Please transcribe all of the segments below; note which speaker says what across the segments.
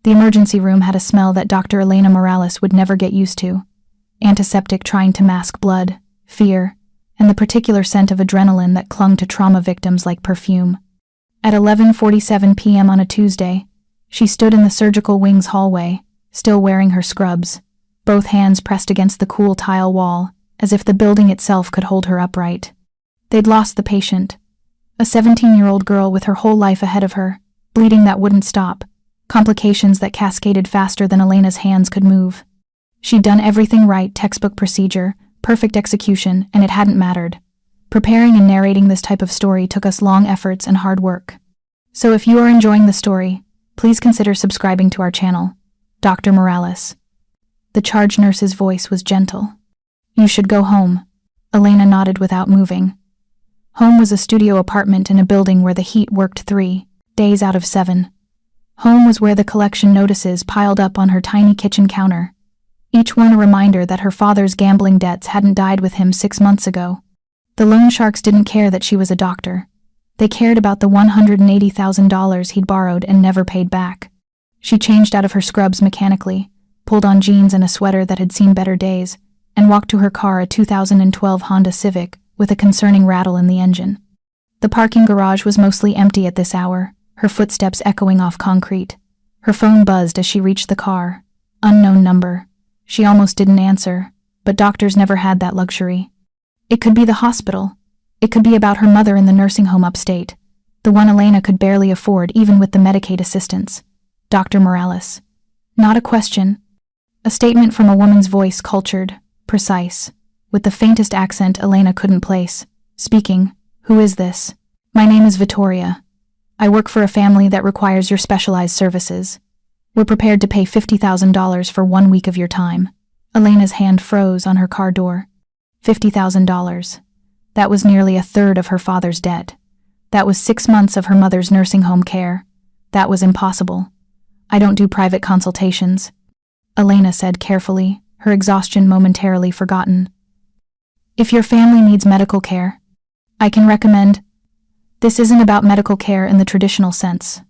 Speaker 1: The emergency room had a smell that Dr. Elena Morales would never get used to. Antiseptic trying to mask blood, fear, and the particular scent of adrenaline that clung to trauma victims like perfume. At 11:47 p.m. on a Tuesday, she stood in the surgical wing's hallway, still wearing her scrubs, both hands pressed against the cool tile wall, as if the building itself could hold her upright. They'd lost the patient. A 17-year-old girl with her whole life ahead of her, bleeding that wouldn't stop, complications that cascaded faster than Elena's hands could move. She'd done everything right, textbook procedure, perfect execution, and it hadn't mattered. Preparing and narrating this type of story took us long efforts and hard work. So if you are enjoying the story, please consider subscribing to our channel. Dr. Morales. The charge nurse's voice was gentle. You should go home. Elena nodded without moving. Home was a studio apartment in a building where the heat worked 3 days out of 7. Home was where the collection notices piled up on her tiny kitchen counter, each one a reminder that her father's gambling debts hadn't died with him 6 months ago. The loan sharks didn't care that she was a doctor. They cared about the $180,000 he'd borrowed and never paid back. She changed out of her scrubs mechanically, pulled on jeans and a sweater that had seen better days, and walked to her car, a 2012 Honda Civic, with a concerning rattle in the engine. The parking garage was mostly empty at this hour, her footsteps echoing off concrete. Her phone buzzed as she reached the car. Unknown number. She almost didn't answer, but doctors never had that luxury. It could be the hospital. It could be about her mother in the nursing home upstate, the one Elena could barely afford even with the Medicaid assistance. Dr. Morales. Not a question. A statement from a woman's voice, cultured, precise, with the faintest accent Elena couldn't place. Speaking. Who is this? My name is Vittoria. I work for a family that requires your specialized services. We're prepared to pay $50,000 for 1 week of your time. Elena's hand froze on her car door. $50,000. That was nearly a third of her father's debt. That was 6 months of her mother's nursing home care. That was impossible. I don't do private consultations, Elena said carefully, her exhaustion momentarily forgotten. If your family needs medical care, I can recommend. This isn't about medical care in the traditional sense.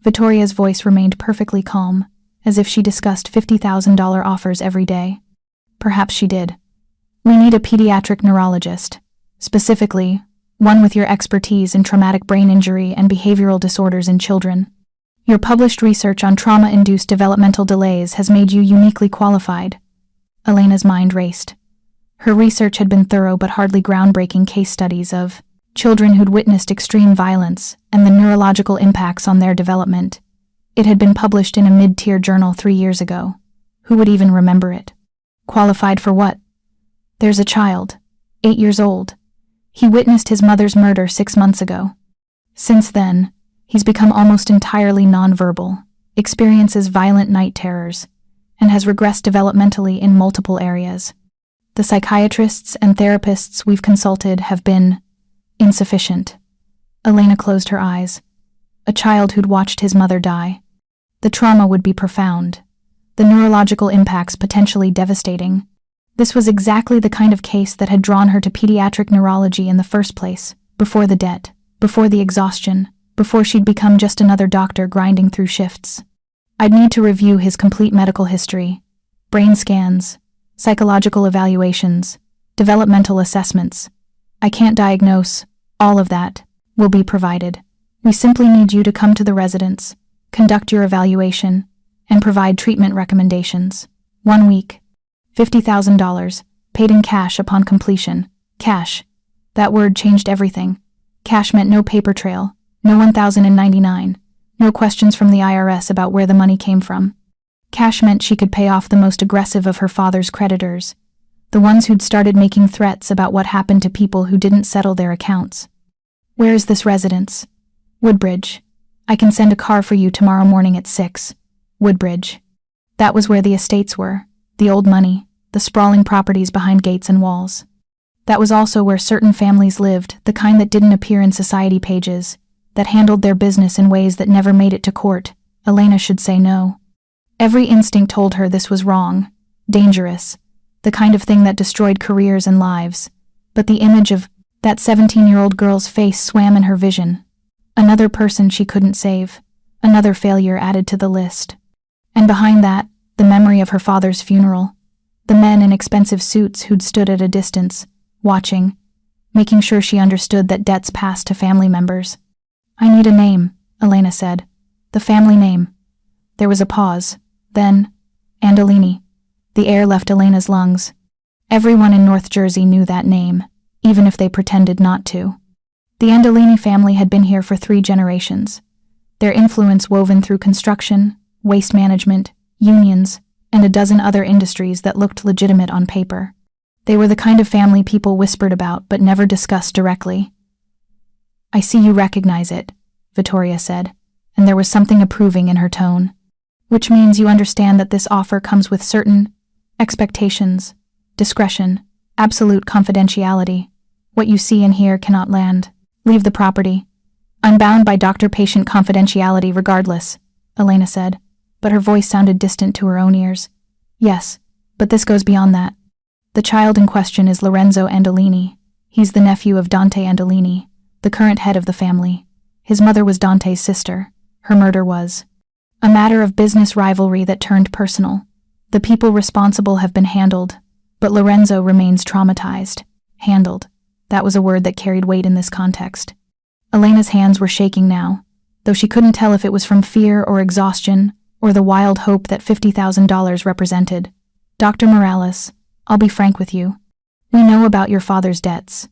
Speaker 1: Vittoria's voice remained perfectly calm, as if she discussed $50,000 offers every day. Perhaps she did. We need a pediatric neurologist, specifically, one with your expertise in traumatic brain injury and behavioral disorders in children. Your published research on trauma-induced developmental delays has made you uniquely qualified. Elena's mind raced. Her research had been thorough but hardly groundbreaking case studies of children who'd witnessed extreme violence and the neurological impacts on their development. It had been published in a mid-tier journal 3 years ago. Who would even remember it? Qualified for what? There's a child, 8 years old. He witnessed his mother's murder 6 months ago. Since then, he's become almost entirely nonverbal, experiences violent night terrors, and has regressed developmentally in multiple areas. The psychiatrists and therapists we've consulted have been insufficient. Elena closed her eyes. A child who'd watched his mother die. The trauma would be profound. The neurological impacts potentially devastating. This was exactly the kind of case that had drawn her to pediatric neurology in the first place, before the debt, before the exhaustion, before she'd become just another doctor grinding through shifts. I'd need to review his complete medical history, brain scans, psychological evaluations, developmental assessments. I can't diagnose. All of that will be provided. We simply need you to come to the residence, conduct your evaluation, and provide treatment recommendations. 1 week. $50,000, paid in cash upon completion. Cash. That word changed everything. Cash meant no paper trail, no 1,099, no questions from the IRS about where the money came from. Cash meant she could pay off the most aggressive of her father's creditors, the ones who'd started making threats about what happened to people who didn't settle their accounts. Where is this residence? Woodbridge. I can send a car for you tomorrow morning at 6. Woodbridge. That was where the estates were, the old money, the sprawling properties behind gates and walls. That was also where certain families lived, the kind that didn't appear in society pages, that handled their business in ways that never made it to court. Elena should say no. Every instinct told her this was wrong, dangerous, the kind of thing that destroyed careers and lives. But the image of that 17-year-old girl's face swam in her vision. Another person she couldn't save, another failure added to the list. And behind that, the memory of her father's funeral. The men in expensive suits who'd stood at a distance, watching, making sure she understood that debts passed to family members. "I need a name," Elena said. "The family name." There was a pause. Then, Andolini. The air left Elena's lungs. Everyone in North Jersey knew that name, even if they pretended not to. The Andolini family had been here for 3 generations, their influence woven through construction, waste management, unions, and a dozen other industries that looked legitimate on paper. They were the kind of family people whispered about but never discussed directly. "I see you recognize it," Vittoria said, and there was something approving in her tone. "Which means you understand that this offer comes with certain expectations, discretion, absolute confidentiality. What you see and hear cannot land. Leave the property." "I'm bound by doctor-patient confidentiality regardless," Elena said, but her voice sounded distant to her own ears. "Yes, but this goes beyond that. The child in question is Lorenzo Andolini. He's the nephew of Dante Andolini, the current head of the family. His mother was Dante's sister. Her murder was a matter of business rivalry that turned personal. The people responsible have been handled, but Lorenzo remains traumatized. Handled. That was a word that carried weight in this context. Elena's hands were shaking now, though she couldn't tell if it was from fear or exhaustion or the wild hope that $50,000 represented. "Dr. Morales, I'll be frank with you. We know about your father's debts.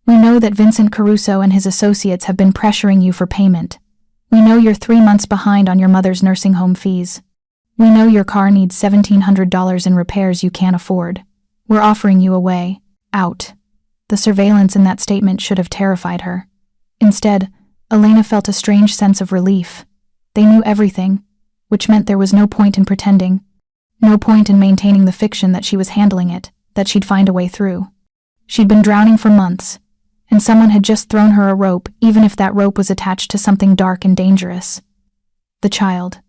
Speaker 1: We know that Vincent Caruso and his associates have been pressuring you for payment. We know you're 3 months behind on your mother's nursing home fees. We know your car needs $1,700 in repairs you can't afford. We're offering you a way out." The surveillance in that statement should have terrified her. Instead, Elena felt a strange sense of relief. They knew everything, which meant there was no point in pretending, no point in maintaining the fiction that she was handling it, that she'd find a way through. She'd been drowning for months, and someone had just thrown her a rope, even if that rope was attached to something dark and dangerous. "The child,"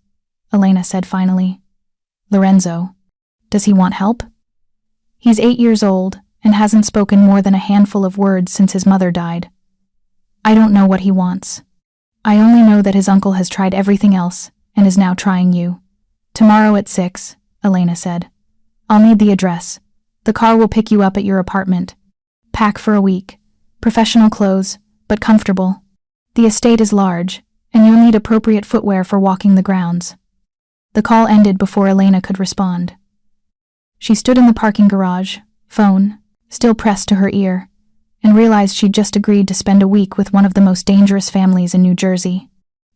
Speaker 1: Elena said finally. "Lorenzo. Does he want help?" "He's 8 years old and hasn't spoken more than a handful of words since his mother died. I don't know what he wants. I only know that his uncle has tried everything else and is now trying you. Tomorrow at 6, Elena said. "I'll need the address. The car will pick you up at your apartment. Pack for a week. Professional clothes, but comfortable. The estate is large, and you'll need appropriate footwear for walking the grounds." The call ended before Elena could respond. She stood in the parking garage, phone still pressed to her ear, and realized she'd just agreed to spend a week with one of the most dangerous families in New Jersey.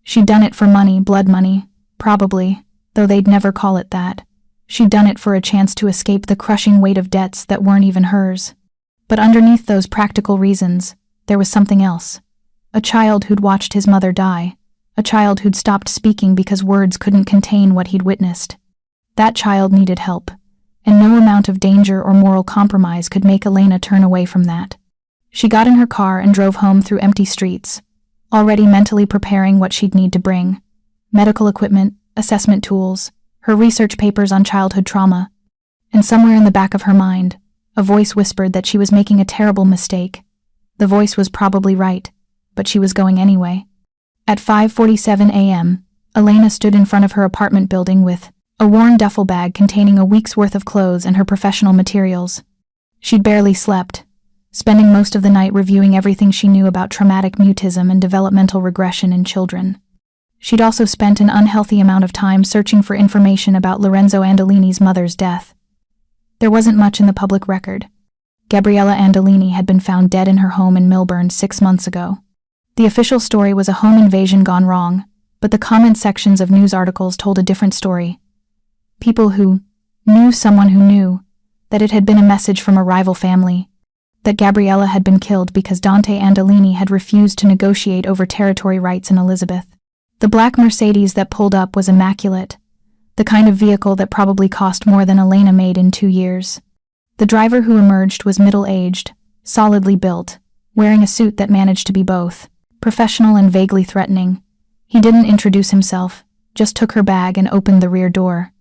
Speaker 1: She'd done it for money, blood money, probably, though they'd never call it that. She'd done it for a chance to escape the crushing weight of debts that weren't even hers. But underneath those practical reasons, there was something else. A child who'd watched his mother die. A child who'd stopped speaking because words couldn't contain what he'd witnessed. That child needed help, and no amount of danger or moral compromise could make Elena turn away from that. She got in her car and drove home through empty streets, already mentally preparing what she'd need to bring. Medical equipment, assessment tools, her research papers on childhood trauma. And somewhere in the back of her mind, a voice whispered that she was making a terrible mistake. The voice was probably right, but she was going anyway. At 5:47 a.m., Elena stood in front of her apartment building with a worn duffel bag containing a week's worth of clothes and her professional materials. She'd barely slept, spending most of the night reviewing everything she knew about traumatic mutism and developmental regression in children. She'd also spent an unhealthy amount of time searching for information about Lorenzo Andolini's mother's death. There wasn't much in the public record. Gabriella Andolini had been found dead in her home in Millburn 6 months ago. The official story was a home invasion gone wrong, but the comment sections of news articles told a different story. People who knew someone who knew that it had been a message from a rival family, that Gabriella had been killed because Dante Andolini had refused to negotiate over territory rights in Elizabeth. The black Mercedes that pulled up was immaculate, the kind of vehicle that probably cost more than Elena made in 2 years. The driver who emerged was middle-aged, solidly built, wearing a suit that managed to be both professional and vaguely threatening. He didn't introduce himself, just took her bag and opened the rear door.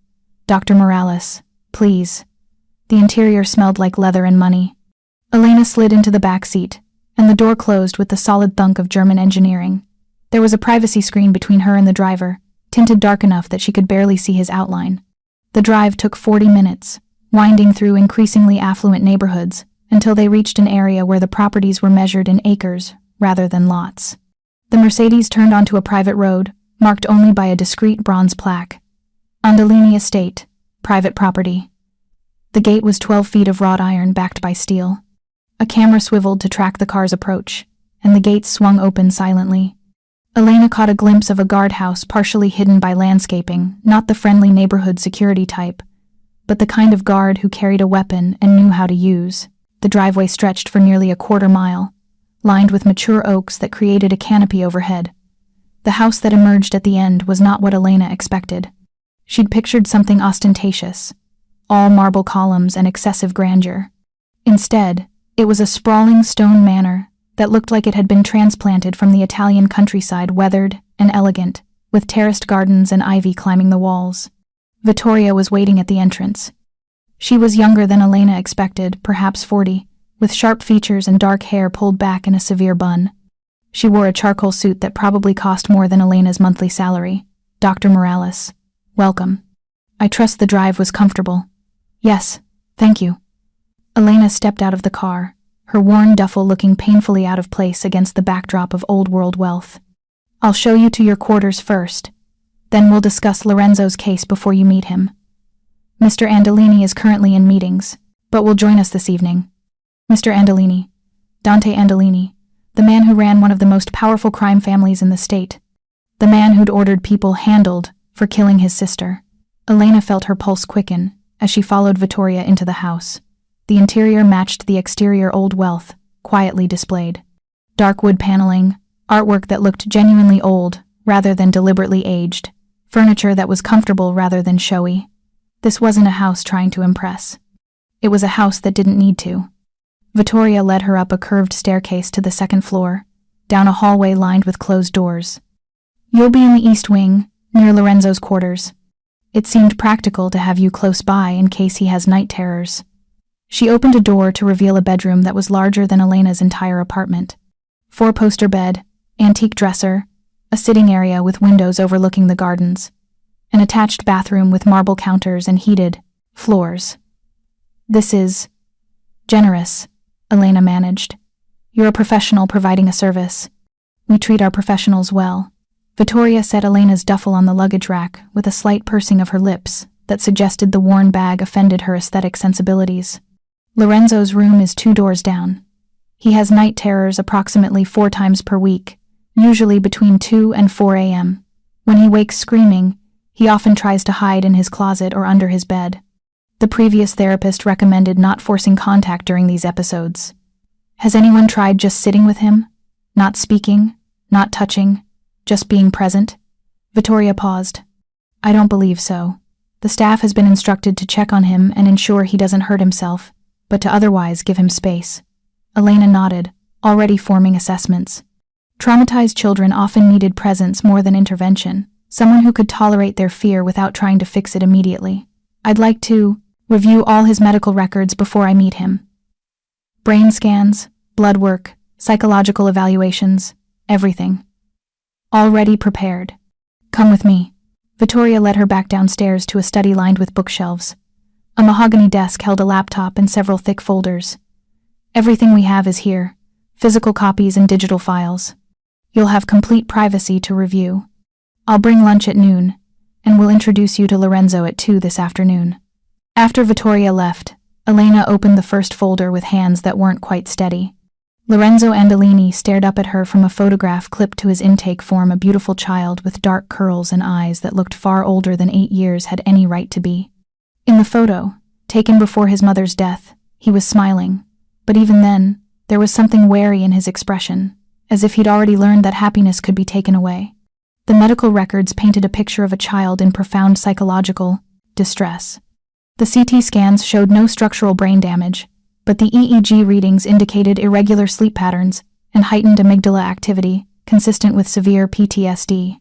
Speaker 1: "Dr. Morales, please." The interior smelled like leather and money. Elena slid into the back seat, and the door closed with the solid thunk of German engineering. There was a privacy screen between her and the driver, tinted dark enough that she could barely see his outline. The drive took 40 minutes, winding through increasingly affluent neighborhoods, until they reached an area where the properties were measured in acres rather than lots. The Mercedes turned onto a private road, marked only by a discreet bronze plaque. Andolini Estate, private property. The gate was 12 feet of wrought iron backed by steel. A camera swiveled to track the car's approach, and the gates swung open silently. Elena caught a glimpse of a guardhouse partially hidden by landscaping, not the friendly neighborhood security type, but the kind of guard who carried a weapon and knew how to use. The driveway stretched for nearly a quarter mile, lined with mature oaks that created a canopy overhead. The house that emerged at the end was not what Elena expected. She'd pictured something ostentatious, all marble columns and excessive grandeur. Instead, it was a sprawling stone manor that looked like it had been transplanted from the Italian countryside, weathered and elegant, with terraced gardens and ivy climbing the walls. Vittoria was waiting at the entrance. She was younger than Elena expected, perhaps 40, with sharp features and dark hair pulled back in a severe bun. She wore a charcoal suit that probably cost more than Elena's monthly salary. Dr. Morales, welcome. I trust the drive was comfortable. Yes, thank you. Elena stepped out of the car, her worn duffel looking painfully out of place against the backdrop of old-world wealth. I'll show you to your quarters first. Then we'll discuss Lorenzo's case before you meet him. Mr. Andolini is currently in meetings, but will join us this evening. Mr. Andolini, Dante Andolini, the man who ran one of the most powerful crime families in the state. The man who'd ordered people handled for killing his sister. Elena felt her pulse quicken as she followed Vittoria into the house. The interior matched the exterior old wealth, quietly displayed. Dark wood paneling, artwork that looked genuinely old rather than deliberately aged, furniture that was comfortable rather than showy. This wasn't a house trying to impress. It was a house that didn't need to. Vittoria led her up a curved staircase to the second floor, down a hallway lined with closed doors. You'll be in the east wing, near Lorenzo's quarters. It seemed practical to have you close by in case he has night terrors. She opened a door to reveal a bedroom that was larger than Elena's entire apartment. 4-poster bed, antique dresser, a sitting area with windows overlooking the gardens, an attached bathroom with marble counters and heated floors. This is generous, Elena managed. You're a professional providing a service. We treat our professionals well. Vittoria set Elena's duffel on the luggage rack with a slight pursing of her lips that suggested the worn bag offended her aesthetic sensibilities. Lorenzo's room is 2 doors down. He has night terrors approximately 4 times per week, usually between 2 and 4 a.m. When he wakes screaming, he often tries to hide in his closet or under his bed. The previous therapist recommended not forcing contact during these episodes. Has anyone tried just sitting with him? Not speaking, not touching, just being present? Vittoria paused. I don't believe so. The staff has been instructed to check on him and ensure he doesn't hurt himself, but to otherwise give him space. Elena nodded, already forming assessments. Traumatized children often needed presence more than intervention, someone who could tolerate their fear without trying to fix it immediately. I'd like to review all his medical records before I meet him. Brain scans, blood work, psychological evaluations, everything. Already prepared. Come with me. Vittoria led her back downstairs to a study lined with bookshelves. A mahogany desk held a laptop and several thick folders. Everything we have is here, physical copies and digital files. You'll have complete privacy to review. I'll bring lunch at noon, and we'll introduce you to Lorenzo at 2 this afternoon. After Vittoria left, Elena opened the first folder with hands that weren't quite steady. Lorenzo Andolini stared up at her from a photograph clipped to his intake form. A beautiful child with dark curls and eyes that looked far older than 8 years had any right to be. In the photo, taken before his mother's death, he was smiling, but even then, there was something wary in his expression, as if he'd already learned that happiness could be taken away. The medical records painted a picture of a child in profound psychological distress. The CT scans showed no structural brain damage, but the EEG readings indicated irregular sleep patterns and heightened amygdala activity, consistent with severe PTSD.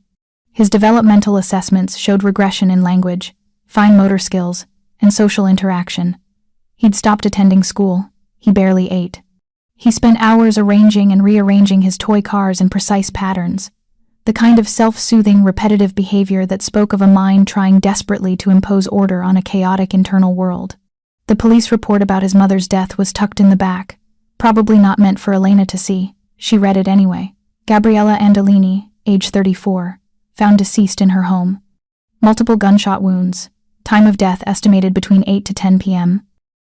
Speaker 1: His developmental assessments showed regression in language, fine motor skills, and social interaction. He'd stopped attending school. He barely ate. He spent hours arranging and rearranging his toy cars in precise patterns, The kind of self-soothing, repetitive behavior that spoke of a mind trying desperately to impose order on a chaotic internal world. The police report about his mother's death was tucked in the back, probably not meant for Elena to see. She read it anyway. Gabriella Andolini, age 34, found deceased in her home. Multiple gunshot wounds. Time of death estimated between 8 to 10 p.m.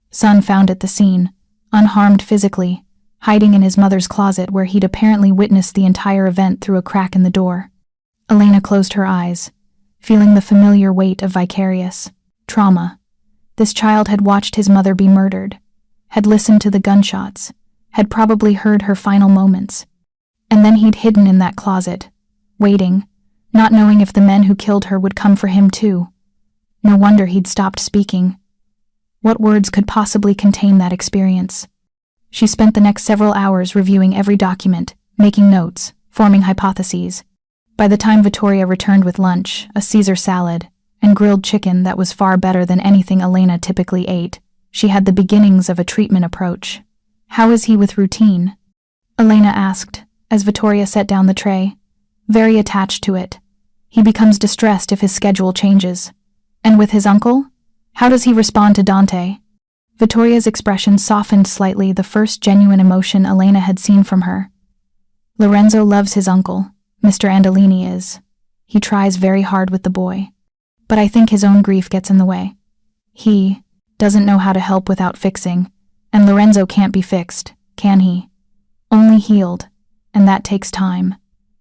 Speaker 1: Son found at the scene, unharmed physically, hiding in his mother's closet where he'd apparently witnessed the entire event through a crack in the door. Elena closed her eyes, feeling the familiar weight of vicarious trauma. This child had watched his mother be murdered, had listened to the gunshots, had probably heard her final moments. And then he'd hidden in that closet, waiting, not knowing if the men who killed her would come for him too. No wonder he'd stopped speaking. What words could possibly contain that experience? She spent the next several hours reviewing every document, making notes, forming hypotheses. By the time Vittoria returned with lunch, a Caesar salad, and grilled chicken that was far better than anything Elena typically ate, she had the beginnings of a treatment approach. "How is he with routine?" Elena asked, as Vittoria set down the tray. "Very attached to it. He becomes distressed if his schedule changes. And with his uncle? How does he respond to Dante?" Vittoria's expression softened slightly, the first genuine emotion Elena had seen from her. "Lorenzo loves his uncle. Mr. Andolini is. He tries very hard with the boy. But I think his own grief gets in the way. He doesn't know how to help without fixing, and Lorenzo can't be fixed, can he? Only healed, and that takes time.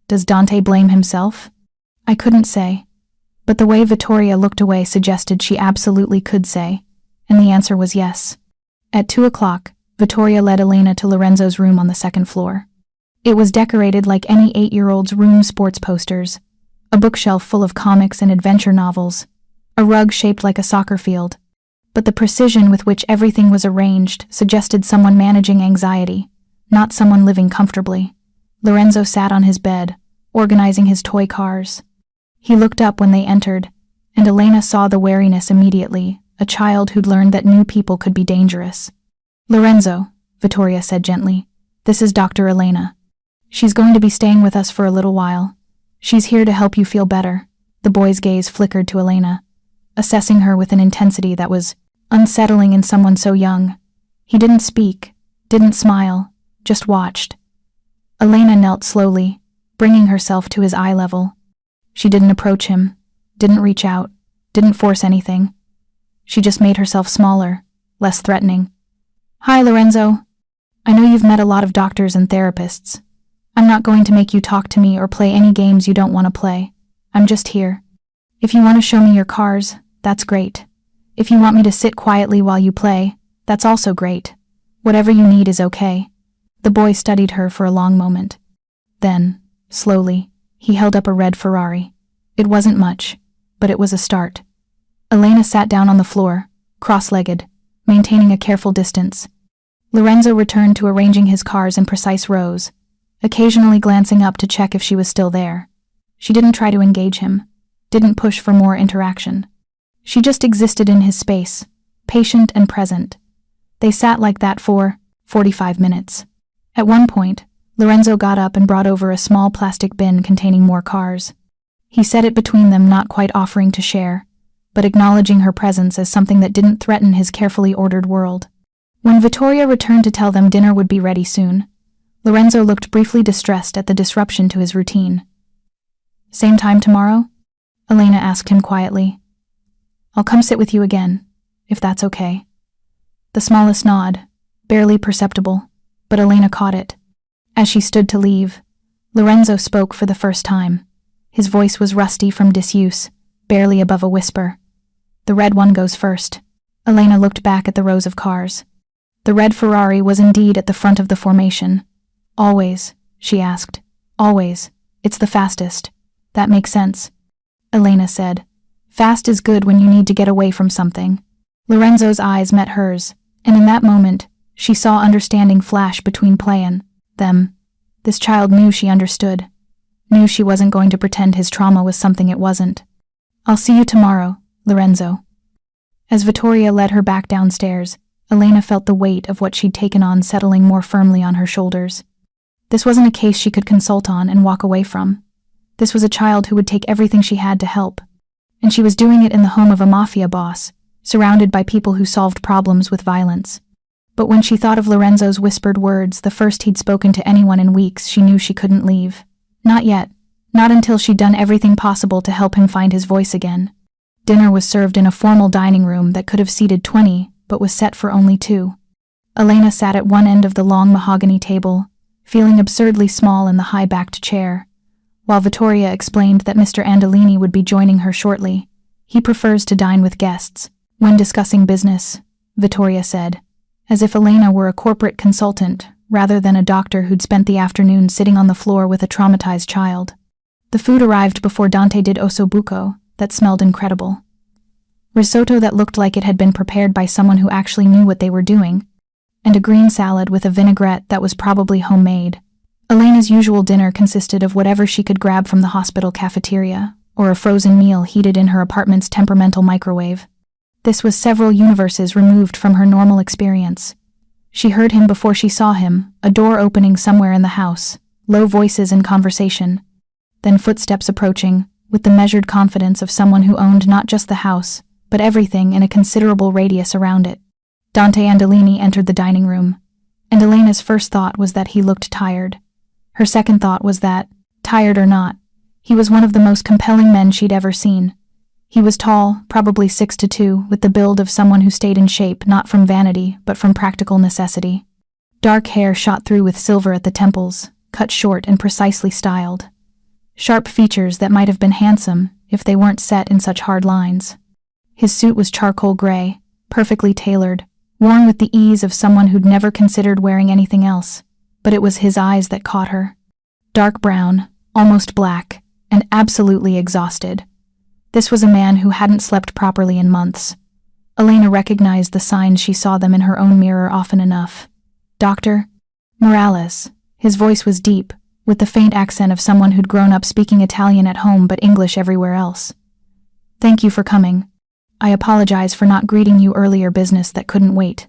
Speaker 1: Does Dante blame himself?" I couldn't say, but the way Vittoria looked away suggested she absolutely could say, and the answer was yes. At 2:00, Vittoria led Elena to Lorenzo's room on the second floor. It was decorated like any 8-year-old's room sports posters, a bookshelf full of comics and adventure novels, a rug shaped like a soccer field. But the precision with which everything was arranged suggested someone managing anxiety, not someone living comfortably. Lorenzo sat on his bed, organizing his toy cars. He looked up when they entered, and Elena saw the wariness immediately, a child who'd learned that new people could be dangerous. "Lorenzo," Vittoria said gently, "this is Dr. Elena. She's going to be staying with us for a little while. She's here to help you feel better." The boy's gaze flickered to Elena, assessing her with an intensity that was unsettling in someone so young. He didn't speak, didn't smile, just watched. Elena knelt slowly, bringing herself to his eye level. She didn't approach him, didn't reach out, didn't force anything. She just made herself smaller, less threatening. "Hi, Lorenzo. I know you've met a lot of doctors and therapists. I'm not going to make you talk to me or play any games you don't want to play. I'm just here. If you want to show me your cars, that's great. If you want me to sit quietly while you play, that's also great. Whatever you need is okay." The boy studied her for a long moment. Then, slowly, he held up a red Ferrari. It wasn't much, but it was a start. Elena sat down on the floor, cross-legged, maintaining a careful distance. Lorenzo returned to arranging his cars in precise rows, occasionally glancing up to check if she was still there. She didn't try to engage him, didn't push for more interaction. She just existed in his space, patient and present. They sat like that for 45 minutes. At one point, Lorenzo got up and brought over a small plastic bin containing more cars. He set it between them, not quite offering to share, but acknowledging her presence as something that didn't threaten his carefully ordered world. When Vittoria returned to tell them dinner would be ready soon, Lorenzo looked briefly distressed at the disruption to his routine. "Same time tomorrow?" Elena asked him quietly. "I'll come sit with you again, if that's okay." The smallest nod, barely perceptible, but Elena caught it. As she stood to leave, Lorenzo spoke for the first time. His voice was rusty from disuse, barely above a whisper. "The red one goes first." Elena looked back at the rows of cars. The red Ferrari was indeed at the front of the formation. "Always?" she asked. "Always. It's the fastest. That makes sense." Elena said, "Fast is good when you need to get away from something." Lorenzo's eyes met hers, and in that moment, she saw understanding flash between play and them. This child knew she understood, knew she wasn't going to pretend his trauma was something it wasn't. "I'll see you tomorrow, Lorenzo." As Vittoria led her back downstairs, Elena felt the weight of what she'd taken on settling more firmly on her shoulders. This wasn't a case she could consult on and walk away from. This was a child who would take everything she had to help. And she was doing it in the home of a mafia boss, surrounded by people who solved problems with violence. But when she thought of Lorenzo's whispered words, the first he'd spoken to anyone in weeks, she knew she couldn't leave. Not yet. Not until she'd done everything possible to help him find his voice again. Dinner was served in a formal dining room that could have seated 20, but was set for only 2. Elena sat at one end of the long mahogany table, feeling absurdly small in the high-backed chair, while Vittoria explained that Mr. Andolini would be joining her shortly. He prefers to dine with guests. When discussing business, Vittoria said, as if Elena were a corporate consultant rather than a doctor who'd spent the afternoon sitting on the floor with a traumatized child. The food arrived before Dante did ossobuco that smelled incredible. Risotto that looked like it had been prepared by someone who actually knew what they were doing, and a green salad with a vinaigrette that was probably homemade. Elena's usual dinner consisted of whatever she could grab from the hospital cafeteria, or a frozen meal heated in her apartment's temperamental microwave. This was several universes removed from her normal experience. She heard him before she saw him, a door opening somewhere in the house, low voices in conversation, then footsteps approaching, with the measured confidence of someone who owned not just the house, but everything in a considerable radius around it. Dante Andolini entered the dining room, and Elena's first thought was that he looked tired. Her second thought was that, tired or not, he was one of the most compelling men she'd ever seen. He was tall, probably 6'2", with the build of someone who stayed in shape not from vanity, but from practical necessity. Dark hair shot through with silver at the temples, cut short and precisely styled. Sharp features that might have been handsome if they weren't set in such hard lines. His suit was charcoal gray, perfectly tailored, worn with the ease of someone who'd never considered wearing anything else, but it was his eyes that caught her. Dark brown, almost black, and absolutely exhausted. This was a man who hadn't slept properly in months. Elena recognized the signs she saw them in her own mirror often enough. Dr. Morales. His voice was deep, with the faint accent of someone who'd grown up speaking Italian at home but English everywhere else. Thank you for coming. I apologize for not greeting you earlier, business that couldn't wait.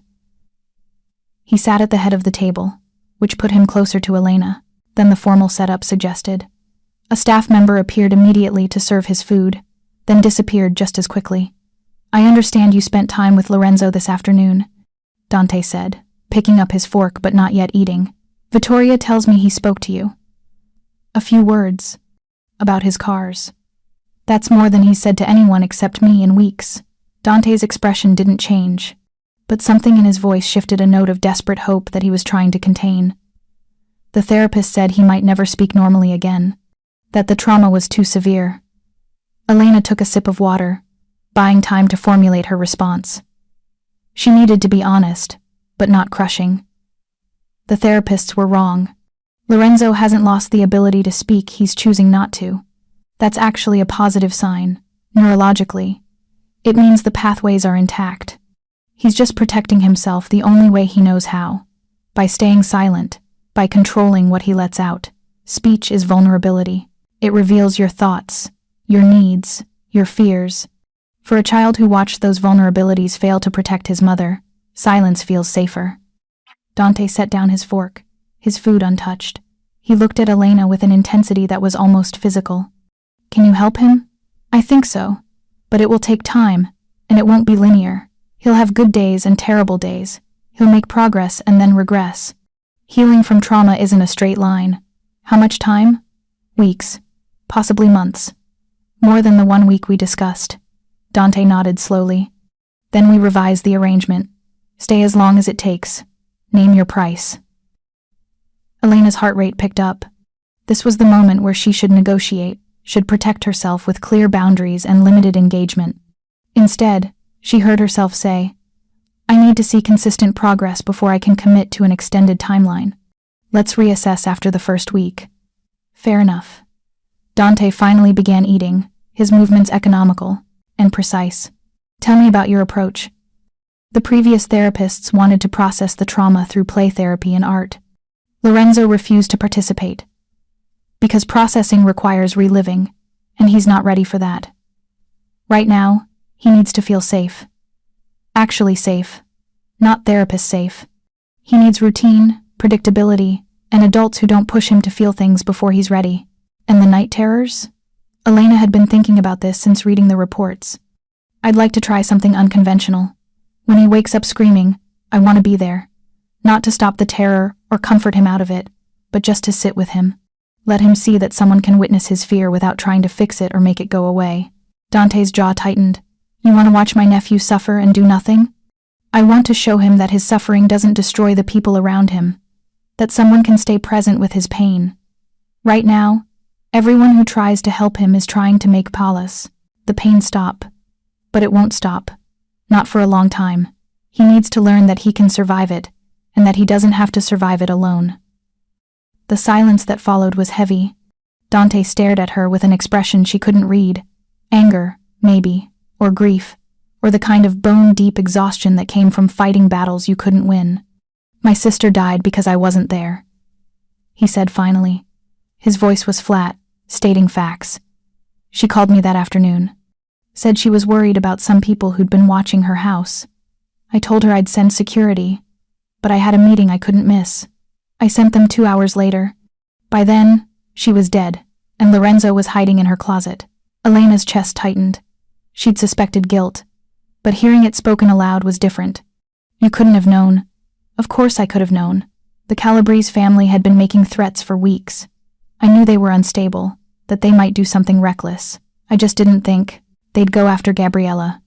Speaker 1: He sat at the head of the table, which put him closer to Elena than the formal setup suggested. A staff member appeared immediately to serve his food, then disappeared just as quickly. I understand you spent time with Lorenzo this afternoon, Dante said, picking up his fork but not yet eating. Vittoria tells me he spoke to you. A few words. About his cars. That's more than he's said to anyone except me in weeks. Dante's expression didn't change, but something in his voice shifted a note of desperate hope that he was trying to contain. The therapist said he might never speak normally again, that the trauma was too severe. Elena took a sip of water, buying time to formulate her response. She needed to be honest, but not crushing. The therapists were wrong. Lorenzo hasn't lost the ability to speak, he's choosing not to. That's actually a positive sign, neurologically. It means the pathways are intact. He's just protecting himself the only way he knows how. By staying silent, by controlling what he lets out. Speech is vulnerability. It reveals your thoughts, your needs, your fears. For a child who watched those vulnerabilities fail to protect his mother, silence feels safer. Dante set down his fork, his food untouched. He looked at Elena with an intensity that was almost physical. Can you help him? I think so. But it will take time, and it won't be linear. He'll have good days and terrible days. He'll make progress and then regress. Healing from trauma isn't a straight line. How much time? Weeks. Possibly months. More than the 1 week we discussed. Dante nodded slowly. Then we revise the arrangement. Stay as long as it takes. Name your price. Elena's heart rate picked up. This was the moment where she should negotiate, should protect herself with clear boundaries and limited engagement. Instead, she heard herself say, I need to see consistent progress before I can commit to an extended timeline. Let's reassess after the first week. Fair enough. Dante finally began eating, his movements economical and precise. Tell me about your approach. The previous therapists wanted to process the trauma through play therapy and art. Lorenzo refused to participate. Because processing requires reliving, and he's not ready for that. Right now, he needs to feel safe. Actually safe, not therapist safe. He needs routine, predictability, and adults who don't push him to feel things before he's ready. And the night terrors? Elena had been thinking about this since reading the reports. I'd like to try something unconventional. When he wakes up screaming, I want to be there. Not to stop the terror or comfort him out of it, but just to sit with him. Let him see that someone can witness his fear without trying to fix it or make it go away. Dante's jaw tightened. You want to watch my nephew suffer and do nothing? I want to show him that his suffering doesn't destroy the people around him, that someone can stay present with his pain. Right now, everyone who tries to help him is trying to make the pain stop. But it won't stop. Not for a long time. He needs to learn that he can survive it, and that he doesn't have to survive it alone. The silence that followed was heavy. Dante stared at her with an expression she couldn't read. Anger, maybe, or grief, or the kind of bone-deep exhaustion that came from fighting battles you couldn't win. My sister died because I wasn't there, he said finally. His voice was flat, stating facts. She called me that afternoon. Said she was worried about some people who'd been watching her house. I told her I'd send security, but I had a meeting I couldn't miss. I sent them 2 hours later. By then, she was dead, and Lorenzo was hiding in her closet. Elena's chest tightened. She'd suspected guilt, but hearing it spoken aloud was different. You couldn't have known. Of course I could have known. The Calabrese family had been making threats for weeks. I knew they were unstable, that they might do something reckless. I just didn't think they'd go after Gabriella.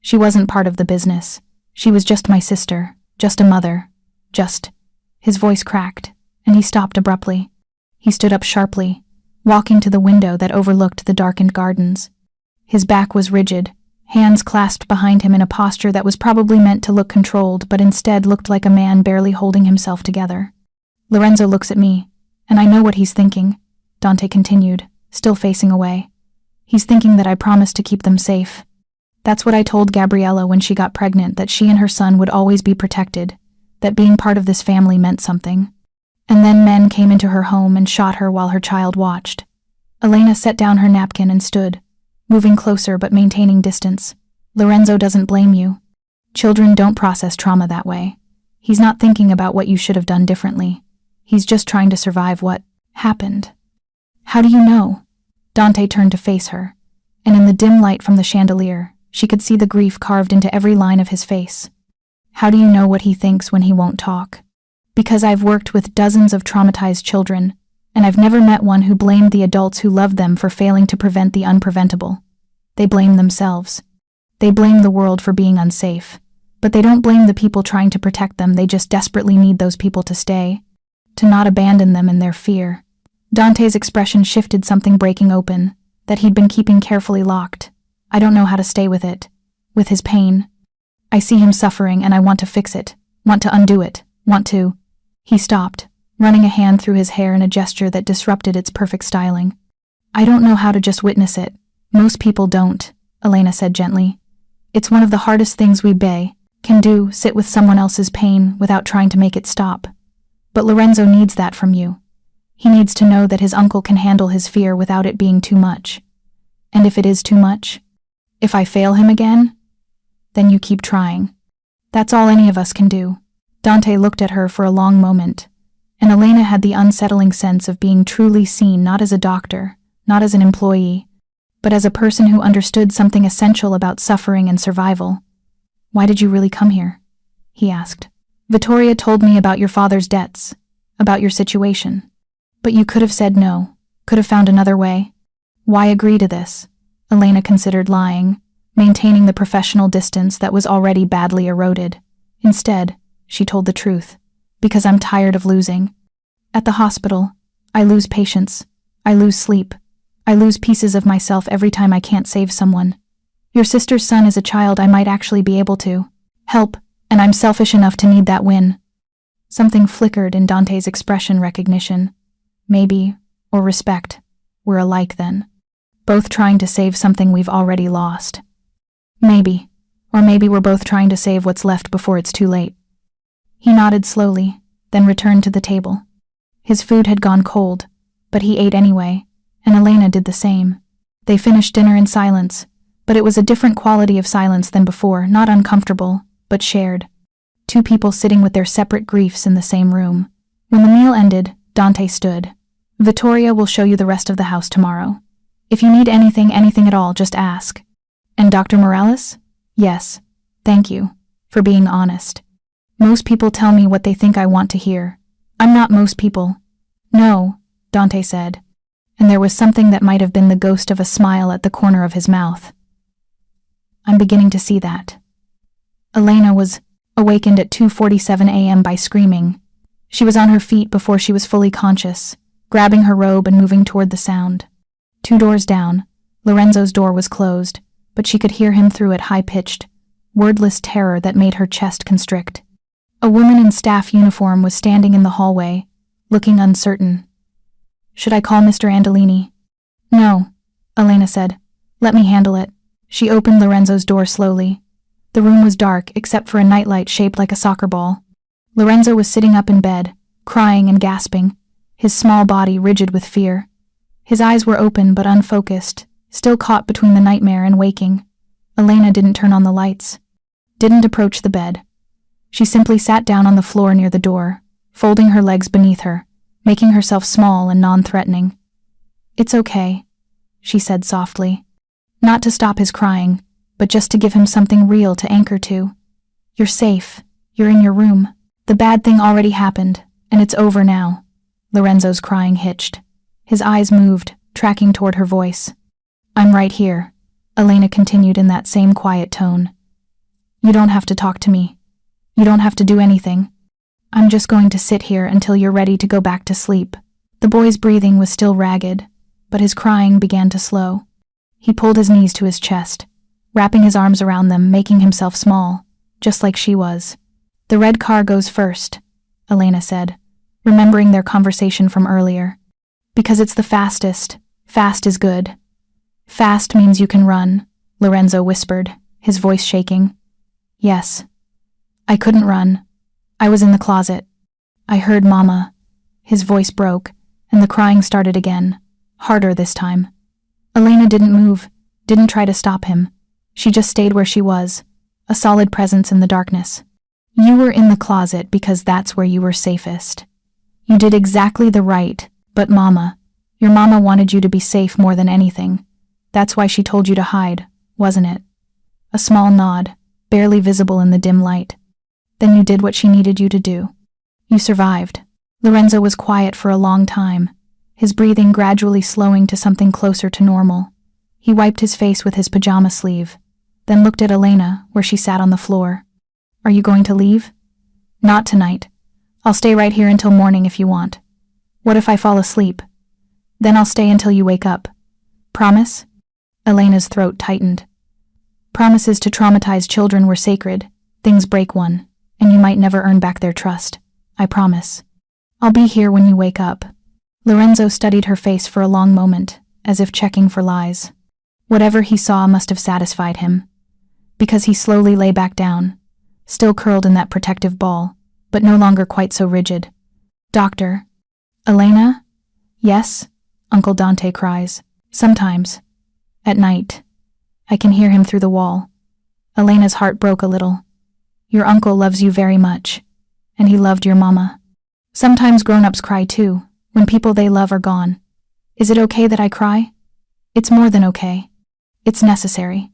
Speaker 1: She wasn't part of the business. She was just my sister, just a mother, just... His voice cracked, and he stopped abruptly. He stood up sharply, walking to the window that overlooked the darkened gardens. His back was rigid, hands clasped behind him in a posture that was probably meant to look controlled, but instead looked like a man barely holding himself together. Lorenzo looks at me, and I know what he's thinking, Dante continued, still facing away. He's thinking that I promised to keep them safe. That's what I told Gabriella when she got pregnant, that she and her son would always be protected, that being part of this family meant something. And then men came into her home and shot her while her child watched. Elena set down her napkin and stood, moving closer but maintaining distance. Lorenzo doesn't blame you. Children don't process trauma that way. He's not thinking about what you should have done differently. He's just trying to survive what happened. How do you know? Dante turned to face her, and in the dim light from the chandelier, she could see the grief carved into every line of his face. How do you know what he thinks when he won't talk? Because I've worked with dozens of traumatized children, and I've never met one who blamed the adults who loved them for failing to prevent the unpreventable. They blame themselves. They blame the world for being unsafe. But they don't blame the people trying to protect them. They just desperately need those people to stay, to not abandon them in their fear. Dante's expression shifted, something breaking open, that he'd been keeping carefully locked. I don't know how to stay with it, with his pain. I see him suffering and I want to fix it, want to undo it, want to... He stopped, running a hand through his hair in a gesture that disrupted its perfect styling. I don't know how to just witness it. Most people don't, Elena said gently. It's one of the hardest things we can do, sit with someone else's pain without trying to make it stop. But Lorenzo needs that from you. He needs to know that his uncle can handle his fear without it being too much. And if it is too much, if I fail him again, then you keep trying. That's all any of us can do. Dante looked at her for a long moment, and Elena had the unsettling sense of being truly seen, not as a doctor, not as an employee, but as a person who understood something essential about suffering and survival. Why did you really come here? He asked. Vittoria told me about your father's debts, about your situation. But you could have said no, could have found another way. Why agree to this? Elena considered lying, maintaining the professional distance that was already badly eroded. Instead, she told the truth. Because I'm tired of losing. At the hospital, I lose patience. I lose sleep. I lose pieces of myself every time I can't save someone. Your sister's son is a child I might actually be able to help, and I'm selfish enough to need that win. Something flickered in Dante's expression. Recognition. Maybe, or respect. We're alike then. Both trying to save something we've already lost. Maybe. Or maybe we're both trying to save what's left before it's too late. He nodded slowly, then returned to the table. His food had gone cold, but he ate anyway, and Elena did the same. They finished dinner in silence, but it was a different quality of silence than before, not uncomfortable, but shared. Two people sitting with their separate griefs in the same room. When the meal ended, Dante stood. Vittoria will show you the rest of the house tomorrow. If you need anything at all, just ask. And Dr. Morales? Yes. Thank you. For being honest. Most people tell me what they think I want to hear. I'm not most people. No, Dante said, and there was something that might have been the ghost of a smile at the corner of his mouth. I'm beginning to see that. Elena was awakened at 2:47 a.m. by screaming. She was on her feet before she was fully conscious, grabbing her robe and moving toward the sound. 2 doors down, Lorenzo's door was closed, but she could hear him through it high-pitched, wordless terror that made her chest constrict. A woman in staff uniform was standing in the hallway, looking uncertain. Should I call Mr. Andolini? No, Elena said. Let me handle it. She opened Lorenzo's door slowly. The room was dark except for a nightlight shaped like a soccer ball. Lorenzo was sitting up in bed, crying and gasping, his small body rigid with fear. His eyes were open but unfocused, still caught between the nightmare and waking. Elena didn't turn on the lights, didn't approach the bed. She simply sat down on the floor near the door, folding her legs beneath her, making herself small and non-threatening. It's okay, she said softly. Not to stop his crying, but just to give him something real to anchor to. You're safe. You're in your room. The bad thing already happened, and it's over now. Lorenzo's crying hitched. His eyes moved, tracking toward her voice. I'm right here, Elena continued in that same quiet tone. You don't have to talk to me. You don't have to do anything. I'm just going to sit here until you're ready to go back to sleep. The boy's breathing was still ragged, but his crying began to slow. He pulled his knees to his chest, wrapping his arms around them, making himself small, just like she was. The red car goes first, Elena said, remembering their conversation from earlier. Because it's the fastest. Fast is good. Fast means you can run, Lorenzo whispered, his voice shaking. Yes. I couldn't run. I was in the closet. I heard Mama. His voice broke, and the crying started again, harder this time. Elena didn't move, didn't try to stop him. She just stayed where she was, a solid presence in the darkness. You were in the closet because that's where you were safest. You did exactly the right, but your mama wanted you to be safe more than anything. That's why she told you to hide, wasn't it? A small nod, barely visible in the dim light. Then you did what she needed you to do. You survived. Lorenzo was quiet for a long time, his breathing gradually slowing to something closer to normal. He wiped his face with his pajama sleeve, then looked at Elena, where she sat on the floor. Are you going to leave? Not tonight. I'll stay right here until morning if you want. What if I fall asleep? Then I'll stay until you wake up. Promise? Elena's throat tightened. Promises to traumatize children were sacred. Things break one, and you might never earn back their trust. I promise. I'll be here when you wake up. Lorenzo studied her face for a long moment, as if checking for lies. Whatever he saw must have satisfied him, because he slowly lay back down, still curled in that protective ball, but no longer quite so rigid. Doctor? Elena? Yes? Uncle Dante cries. Sometimes. At night. I can hear him through the wall. Elena's heart broke a little. Your uncle loves you very much, and he loved your mama. Sometimes grown-ups cry too, when people they love are gone. Is it okay that I cry? It's more than okay. It's necessary.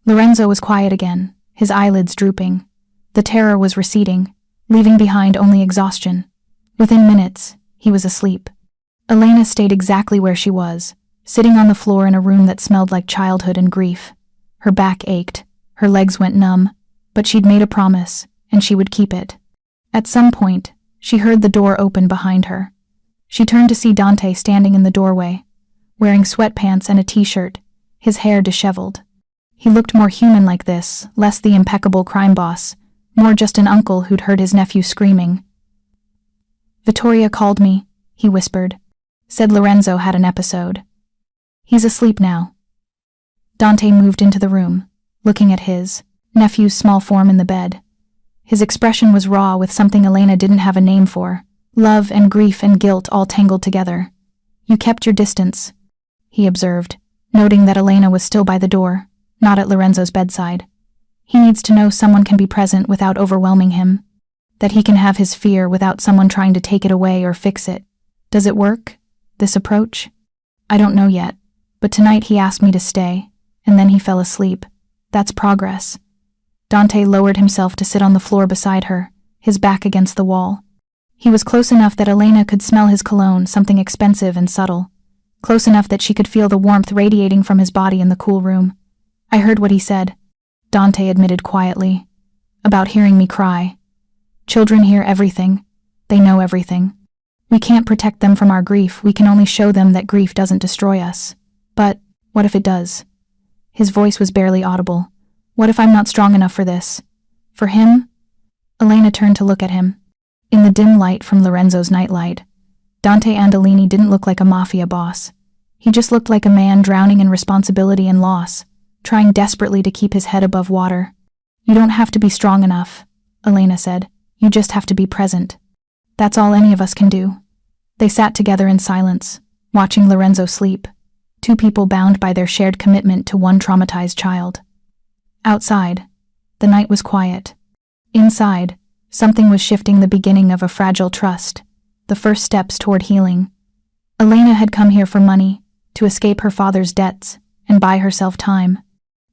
Speaker 1: Lorenzo was quiet again, his eyelids drooping. The terror was receding, leaving behind only exhaustion. Within minutes, he was asleep. Elena stayed exactly where she was, sitting on the floor in a room that smelled like childhood and grief. Her back ached, her legs went numb, but she'd made a promise, and she would keep it. At some point, she heard the door open behind her. She turned to see Dante standing in the doorway, wearing sweatpants and a t-shirt, his hair disheveled. He looked more human like this, less the impeccable crime boss, more just an uncle who'd heard his nephew screaming. Vittoria called me, he whispered. Said Lorenzo had an episode. He's asleep now. Dante moved into the room, looking at his nephew's small form in the bed. His expression was raw with something Elena didn't have a name for. Love and grief and guilt all tangled together. You kept your distance, he observed, noting that Elena was still by the door, not at Lorenzo's bedside. He needs to know someone can be present without overwhelming him, that he can have his fear without someone trying to take it away or fix it. Does it work? This approach? I don't know yet, but tonight he asked me to stay, and then he fell asleep. That's progress. Dante lowered himself to sit on the floor beside her, his back against the wall. He was close enough that Elena could smell his cologne, something expensive and subtle. Close enough that she could feel the warmth radiating from his body in the cool room. I heard what he said, Dante admitted quietly. About hearing me cry. Children hear everything. They know everything. We can't protect them from our grief, we can only show them that grief doesn't destroy us. But, what if it does? His voice was barely audible. What if I'm not strong enough for this? For him? Elena turned to look at him. In the dim light from Lorenzo's nightlight, Dante Andolini didn't look like a mafia boss. He just looked like a man drowning in responsibility and loss, trying desperately to keep his head above water. You don't have to be strong enough, Elena said. You just have to be present. That's all any of us can do. They sat together in silence, watching Lorenzo sleep. Two people bound by their shared commitment to one traumatized child. Outside, the night was quiet. Inside, something was shifting, the beginning of a fragile trust, the first steps toward healing. Elena had come here for money, to escape her father's debts, and buy herself time.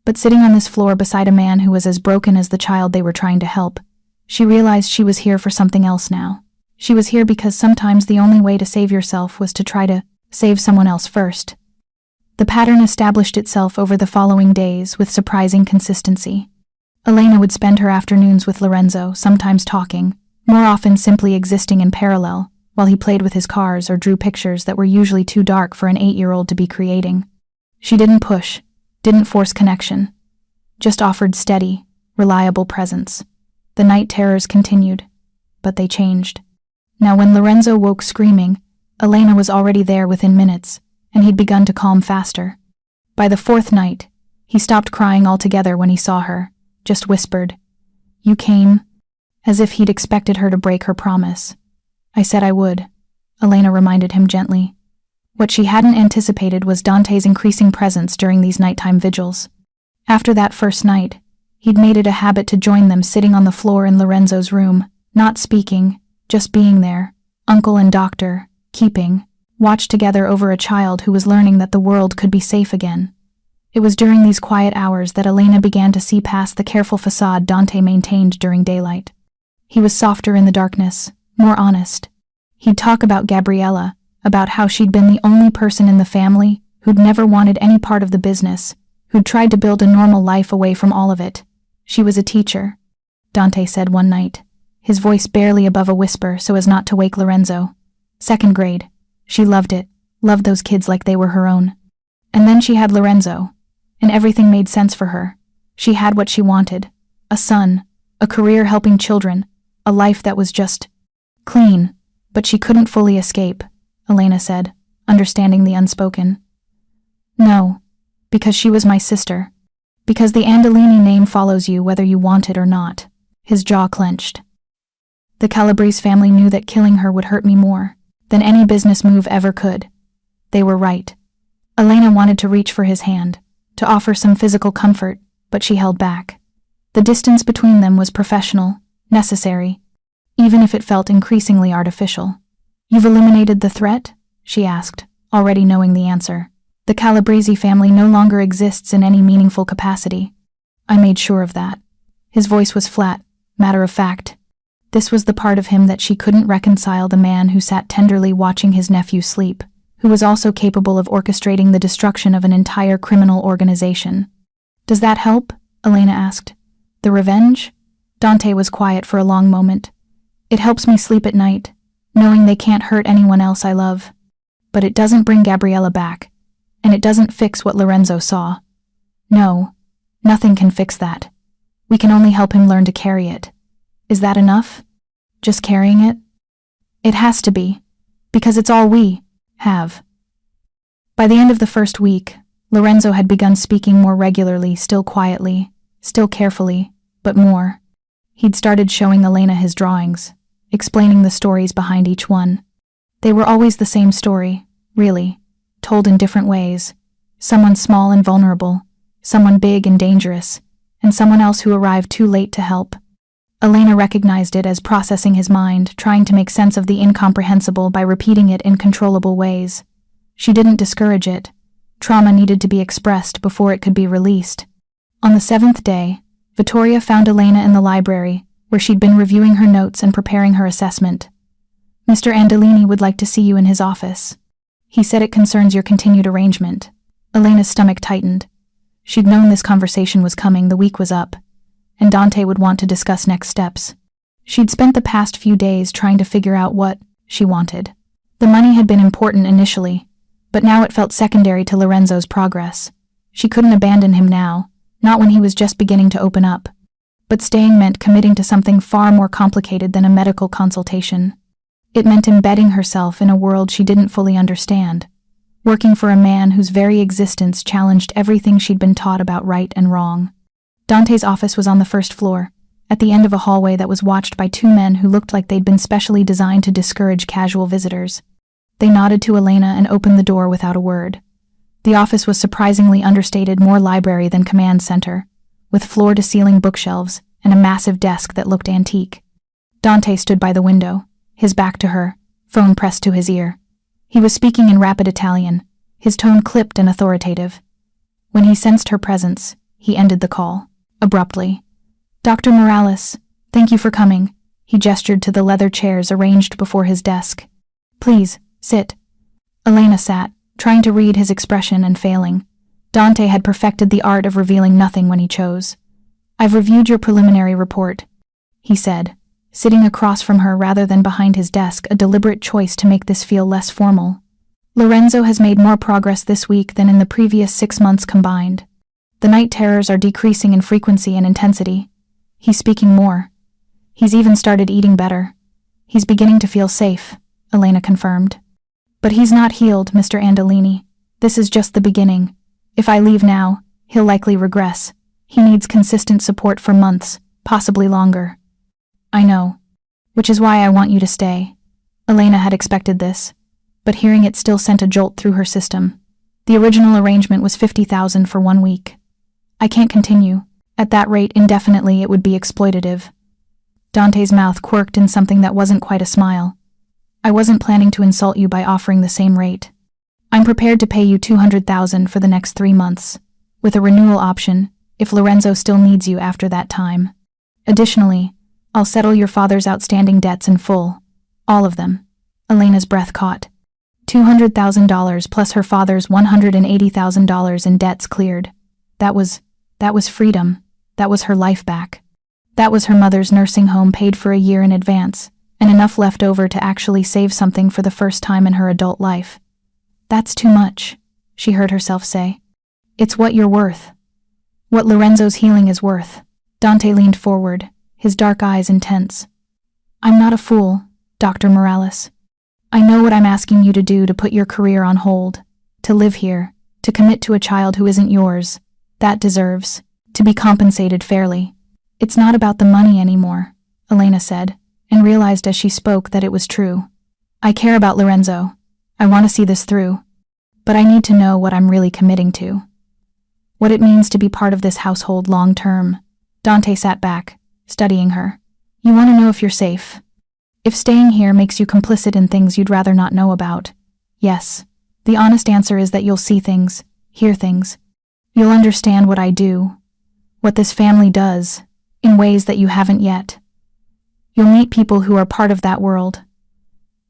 Speaker 1: But sitting on this floor beside a man who was as broken as the child they were trying to help, she realized she was here for something else now. She was here because sometimes the only way to save yourself was to try to save someone else first. The pattern established itself over the following days with surprising consistency. Elena would spend her afternoons with Lorenzo, sometimes talking, more often simply existing in parallel, while he played with his cars or drew pictures that were usually too dark for an 8-year-old to be creating. She didn't push, didn't force connection, just offered steady, reliable presence. The night terrors continued, but they changed. Now when Lorenzo woke screaming, Elena was already there within minutes, and he'd begun to calm faster. By the fourth night, he stopped crying altogether when he saw her, just whispered, "You came," as if he'd expected her to break her promise. "I said I would," Elena reminded him gently. What she hadn't anticipated was Dante's increasing presence during these nighttime vigils. After that first night, he'd made it a habit to join them sitting on the floor in Lorenzo's room, not speaking, just being there, uncle and doctor, keeping watch together over a child who was learning that the world could be safe again. It was during these quiet hours that Elena began to see past the careful facade Dante maintained during daylight. He was softer in the darkness, more honest. He'd talk about Gabriella, about how she'd been the only person in the family who'd never wanted any part of the business, who'd tried to build a normal life away from all of it. She was a teacher, Dante said one night, his voice barely above a whisper so as not to wake Lorenzo. 2nd grade. She loved it, loved those kids like they were her own. And then she had Lorenzo, and everything made sense for her. She had what she wanted, a son, a career helping children, a life that was just clean, but she couldn't fully escape, Elena said, understanding the unspoken. No, because she was my sister. Because the Andolini name follows you whether you want it or not. His jaw clenched. The Calabrese family knew that killing her would hurt me more than any business move ever could. They were right. Elena wanted to reach for his hand, to offer some physical comfort, but she held back. The distance between them was professional, necessary, even if it felt increasingly artificial. "You've eliminated the threat?" she asked, already knowing the answer. "The Calabrese family no longer exists in any meaningful capacity." "I made sure of that." His voice was flat, matter of fact. This was the part of him that she couldn't reconcile, the man who sat tenderly watching his nephew sleep, who was also capable of orchestrating the destruction of an entire criminal organization. "Does that help?" Elena asked. "The revenge?" Dante was quiet for a long moment. "It helps me sleep at night, knowing they can't hurt anyone else I love. But it doesn't bring Gabriella back, and it doesn't fix what Lorenzo saw. No, nothing can fix that. We can only help him learn to carry it. Is that enough? Just carrying it? It has to be, because it's all we have." By the end of the first week, Lorenzo had begun speaking more regularly, still quietly, still carefully, but more. He'd started showing Elena his drawings, explaining the stories behind each one. They were always the same story, really, told in different ways. Someone small and vulnerable, someone big and dangerous, and someone else who arrived too late to help. Elena recognized it as processing his mind, trying to make sense of the incomprehensible by repeating it in controllable ways. She didn't discourage it. Trauma needed to be expressed before it could be released. On the 7th day, Vittoria found Elena in the library, where she'd been reviewing her notes and preparing her assessment. Mr. Andolini would like to see you in his office. He said it concerns your continued arrangement. Elena's stomach tightened. She'd known this conversation was coming, the week was up, and Dante would want to discuss next steps. She'd spent the past few days trying to figure out what she wanted. The money had been important initially, but now it felt secondary to Lorenzo's progress. She couldn't abandon him now, not when he was just beginning to open up. But staying meant committing to something far more complicated than a medical consultation. It meant embedding herself in a world she didn't fully understand, working for a man whose very existence challenged everything she'd been taught about right and wrong. Dante's office was on the 1st floor, at the end of a hallway that was watched by 2 men who looked like they'd been specially designed to discourage casual visitors. They nodded to Elena and opened the door without a word. The office was surprisingly understated, more library than command center, with floor-to-ceiling bookshelves and a massive desk that looked antique. Dante stood by the window, his back to her, phone pressed to his ear. He was speaking in rapid Italian, his tone clipped and authoritative. When he sensed her presence, he ended the call, abruptly. Dr. Morales, thank you for coming. He gestured to the leather chairs arranged before his desk. Please, sit. Elena sat, trying to read his expression and failing. Dante had perfected the art of revealing nothing when he chose. I've reviewed your preliminary report, he said, sitting across from her rather than behind his desk, a deliberate choice to make this feel less formal. Lorenzo has made more progress this week than in the previous 6 months combined. The night terrors are decreasing in frequency and intensity. He's speaking more. He's even started eating better. He's beginning to feel safe, Elena confirmed. But he's not healed, Mr. Andolini. This is just the beginning. If I leave now, he'll likely regress. He needs consistent support for months, possibly longer. I know. Which is why I want you to stay. Elena had expected this, but hearing it still sent a jolt through her system. The original arrangement was $50,000 for 1 week. I can't continue. At that rate indefinitely it would be exploitative. Dante's mouth quirked in something that wasn't quite a smile. I wasn't planning to insult you by offering the same rate. I'm prepared to pay you $200,000 for the next 3 months, with a renewal option, if Lorenzo still needs you after that time. Additionally, I'll settle your father's outstanding debts in full. All of them. Elena's breath caught. $200,000 plus her father's $180,000 in debts cleared. That was freedom. That was her life back. That was her mother's nursing home paid for a year in advance, and enough left over to actually save something for the first time in her adult life. That's too much, she heard herself say. It's what you're worth. What Lorenzo's healing is worth. Dante leaned forward, his dark eyes intense. I'm not a fool, Dr. Morales. I know what I'm asking you to do, to put your career on hold, to live here, to commit to a child who isn't yours. That deserves to be compensated fairly. It's not about the money anymore, Elena said, and realized as she spoke that it was true. I care about Lorenzo. I want to see this through. But I need to know what I'm really committing to. What it means to be part of this household long term. Dante sat back, studying her. You want to know if you're safe. If staying here makes you complicit in things you'd rather not know about. Yes. The honest answer is that you'll see things, hear things. You'll understand what I do, what this family does, in ways that you haven't yet. You'll meet people who are part of that world,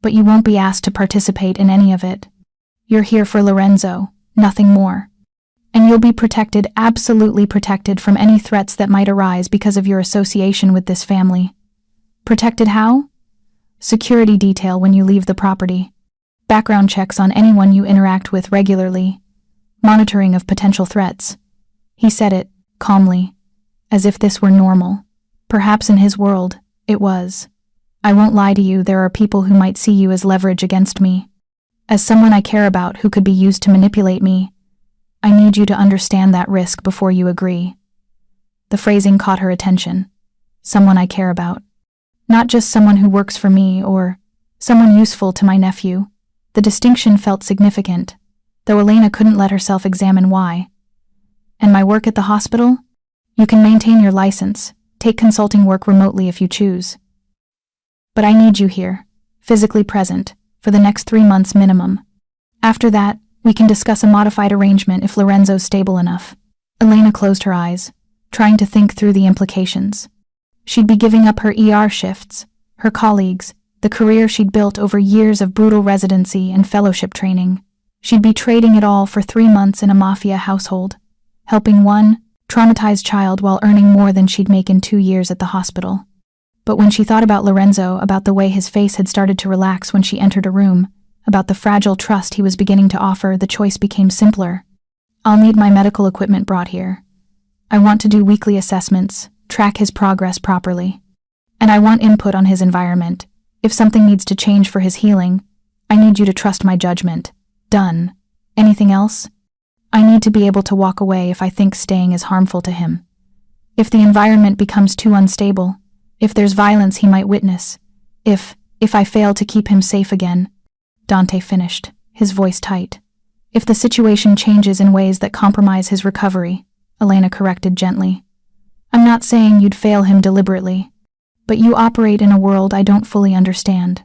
Speaker 1: but you won't be asked to participate in any of it. You're here for Lorenzo, nothing more. And you'll be protected, absolutely protected from any threats that might arise because of your association with this family. Protected how? Security detail when you leave the property. Background checks on anyone you interact with regularly. Monitoring of potential threats. He said it, calmly, as if this were normal. Perhaps in his world, it was. I won't lie to you, there are people who might see you as leverage against me. As someone I care about who could be used to manipulate me. I need you to understand that risk before you agree. The phrasing caught her attention. Someone I care about. Not just someone who works for me or someone useful to my nephew. The distinction felt significant, though Elena couldn't let herself examine why. And my work at the hospital? You can maintain your license, take consulting work remotely if you choose. But I need you here, physically present, for the next 3 months minimum. After that, we can discuss a modified arrangement if Lorenzo's stable enough. Elena closed her eyes, trying to think through the implications. She'd be giving up her ER shifts, her colleagues, the career she'd built over years of brutal residency and fellowship training. She'd be trading it all for 3 months in a Mafia household, helping one traumatized child while earning more than she'd make in 2 years at the hospital. But when she thought about Lorenzo, about the way his face had started to relax when she entered a room, about the fragile trust he was beginning to offer, the choice became simpler. I'll need my medical equipment brought here. I want to do weekly assessments, track his progress properly. And I want input on his environment. If something needs to change for his healing, I need you to trust my judgment. Done. Anything else? I need to be able to walk away if I think staying is harmful to him. If the environment becomes too unstable, if there's violence he might witness, if I fail to keep him safe again. Dante finished, his voice tight. If the situation changes in ways that compromise his recovery, Elena corrected gently. I'm not saying you'd fail him deliberately, but you operate in a world I don't fully understand.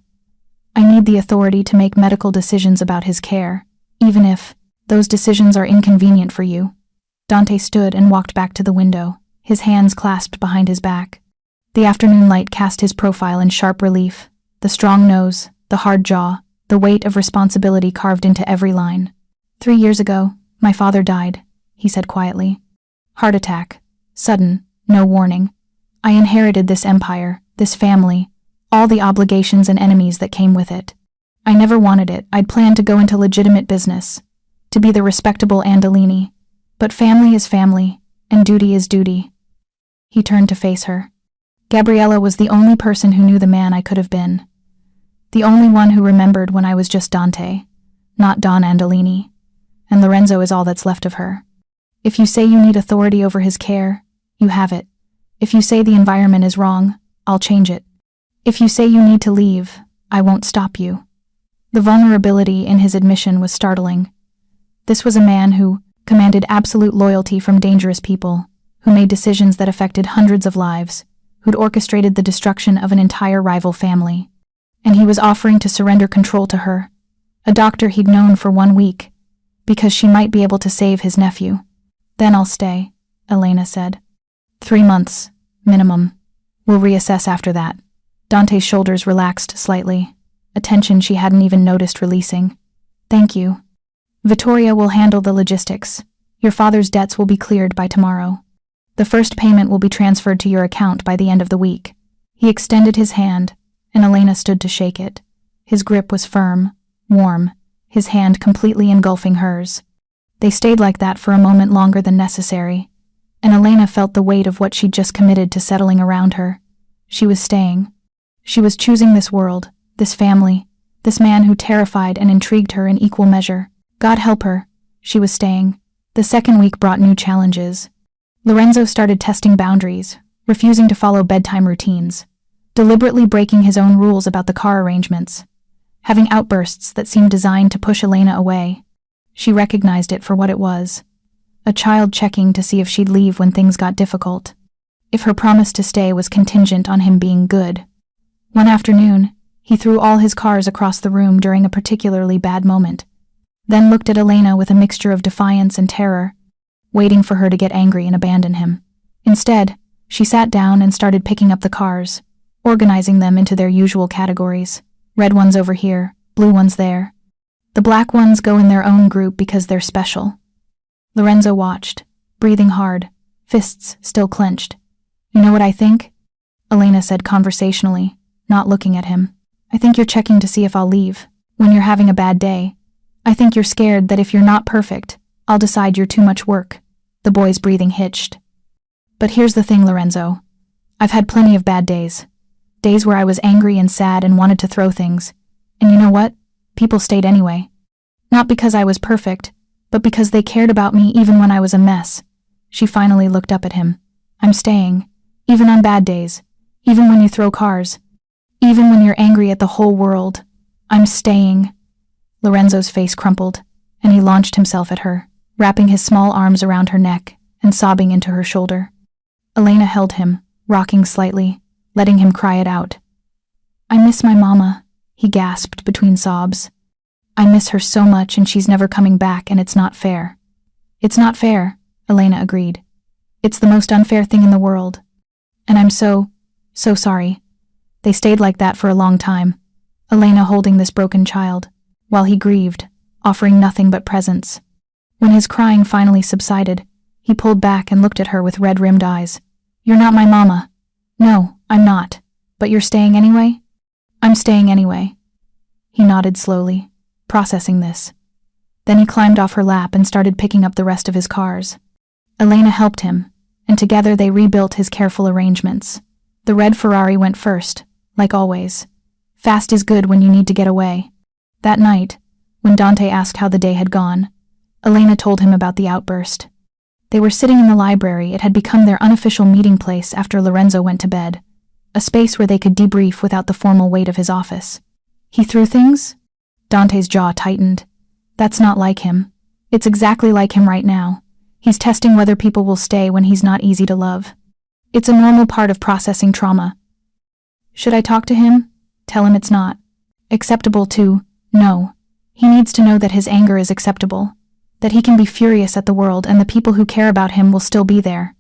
Speaker 1: I need the authority to make medical decisions about his care, even if those decisions are inconvenient for you. Dante stood and walked back to the window, his hands clasped behind his back. The afternoon light cast his profile in sharp relief, the strong nose, the hard jaw, the weight of responsibility carved into every line. 3 years ago, my father died, he said quietly. Heart attack. Sudden, no warning. I inherited this empire, this family, all the obligations and enemies that came with it. I never wanted it. I'd planned to go into legitimate business, to be the respectable Andolini. But family is family, and duty is duty. He turned to face her. Gabriella was the only person who knew the man I could have been. The only one who remembered when I was just Dante, not Don Andolini. And Lorenzo is all that's left of her. If you say you need authority over his care, you have it. If you say the environment is wrong, I'll change it. If you say you need to leave, I won't stop you. The vulnerability in his admission was startling. This was a man who commanded absolute loyalty from dangerous people, who made decisions that affected hundreds of lives, who'd orchestrated the destruction of an entire rival family. And he was offering to surrender control to her, a doctor he'd known for 1 week, because she might be able to save his nephew. Then I'll stay, Elena said. 3 months, minimum. We'll reassess after that. Dante's shoulders relaxed slightly, a tension she hadn't even noticed releasing. Thank you. Vittoria will handle the logistics. Your father's debts will be cleared by tomorrow. The first payment will be transferred to your account by the end of the week. He extended his hand, and Elena stood to shake it. His grip was firm, warm, his hand completely engulfing hers. They stayed like that for a moment longer than necessary, and Elena felt the weight of what she'd just committed to settling around her. She was staying. She was choosing this world, this family, this man who terrified and intrigued her in equal measure. God help her, she was staying. The second week brought new challenges. Lorenzo started testing boundaries, refusing to follow bedtime routines, deliberately breaking his own rules about the car arrangements, having outbursts that seemed designed to push Elena away. She recognized it for what it was. A child checking to see if she'd leave when things got difficult, if her promise to stay was contingent on him being good. One afternoon, he threw all his cars across the room during a particularly bad moment, then looked at Elena with a mixture of defiance and terror, waiting for her to get angry and abandon him. Instead, she sat down and started picking up the cars, organizing them into their usual categories. Red ones over here, blue ones there. The black ones go in their own group because they're special. Lorenzo watched, breathing hard, fists still clenched. You know what I think? Elena said conversationally, not looking at him. I think you're checking to see if I'll leave, when you're having a bad day. I think you're scared that if you're not perfect, I'll decide you're too much work. The boy's breathing hitched. But here's the thing, Lorenzo. I've had plenty of bad days. Days where I was angry and sad and wanted to throw things. And you know what? People stayed anyway. Not because I was perfect, but because they cared about me even when I was a mess. She finally looked up at him. I'm staying, even on bad days, even when you throw cars, even when you're angry at the whole world. I'm staying. Lorenzo's face crumpled, and he launched himself at her, wrapping his small arms around her neck and sobbing into her shoulder. Elena held him, rocking slightly, letting him cry it out. I miss my mama, he gasped between sobs. I miss her so much and she's never coming back and it's not fair." "It's not fair," Elena agreed. "It's the most unfair thing in the world. And I'm so sorry." They stayed like that for a long time, Elena holding this broken child, while he grieved, offering nothing but presents. When his crying finally subsided, he pulled back and looked at her with red-rimmed eyes. "You're not my mama." "No, I'm not. But you're staying anyway?" "I'm staying anyway." He nodded slowly, processing this. Then he climbed off her lap and started picking up the rest of his cars. Elena helped him, and together they rebuilt his careful arrangements. The red Ferrari went first, like always. Fast is good when you need to get away. That night, when Dante asked how the day had gone, Elena told him about the outburst. They were sitting in the library. It had become their unofficial meeting place after Lorenzo went to bed, a space where they could debrief without the formal weight of his office. "He threw things?" Dante's jaw tightened. "That's not like him. It's exactly like him right now. He's testing whether people will stay when he's not easy to love. It's a normal part of processing trauma." "Should I talk to him? Tell him it's not acceptable to no. He needs to know that his anger is acceptable, that he can be furious at the world and the people who care about him will still be there."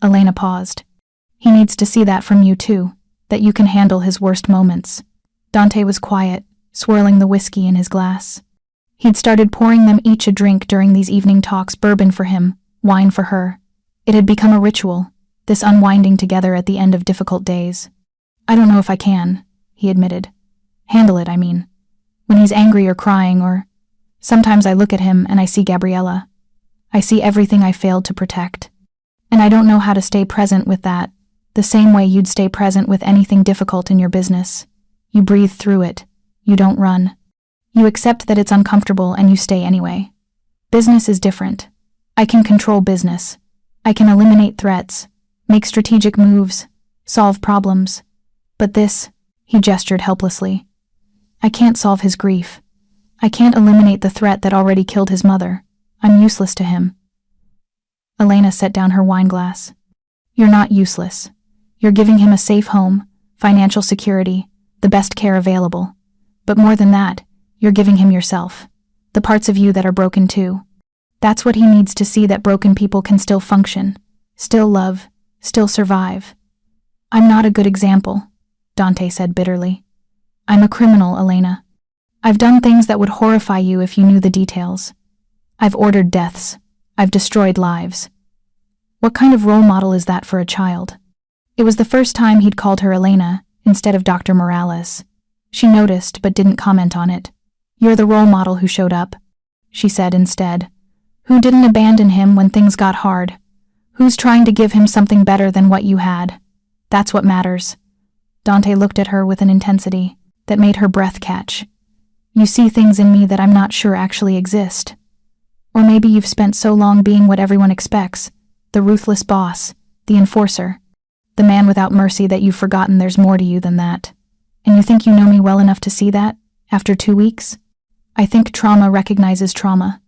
Speaker 1: Elena paused. "He needs to see that from you too, that you can handle his worst moments." Dante was quiet, swirling the whiskey in his glass. He'd started pouring them each a drink during these evening talks, bourbon for him, wine for her. It had become a ritual, this unwinding together at the end of difficult days. "I don't know if I can," he admitted. "Handle it, I mean. When he's angry or crying or... Sometimes I look at him and I see Gabriella. I see everything I failed to protect. And I don't know how to stay present with that, the same way you'd stay present with anything difficult in your business. You breathe through it. You don't run. You accept that it's uncomfortable and you stay anyway. Business is different. I can control business. I can eliminate threats, make strategic moves, solve problems. But this," he gestured helplessly. "I can't solve his grief. I can't eliminate the threat that already killed his mother. I'm useless to him." Elena set down her wine glass. "You're not useless. You're giving him a safe home, financial security, the best care available. But more than that, you're giving him yourself, the parts of you that are broken too. That's what he needs to see, that broken people can still function, still love, still survive." "I'm not a good example," Dante said bitterly. "I'm a criminal, Elena. I've done things that would horrify you if you knew the details. I've ordered deaths. I've destroyed lives." What kind of role model is that for a child? It was the first time he'd called her Elena instead of Dr. Morales. She noticed but didn't comment on it. "You're the role model who showed up," she said instead. "Who didn't abandon him when things got hard. Who's trying to give him something better than what you had. That's what matters." Dante looked at her with an intensity that made her breath catch. "You see things in me that I'm not sure actually exist. Or maybe you've spent so long being what everyone expects, the ruthless boss, the enforcer, the man without mercy, that you've forgotten there's more to you than that. And you think you know me well enough to see that, after 2 weeks? I think trauma recognizes trauma.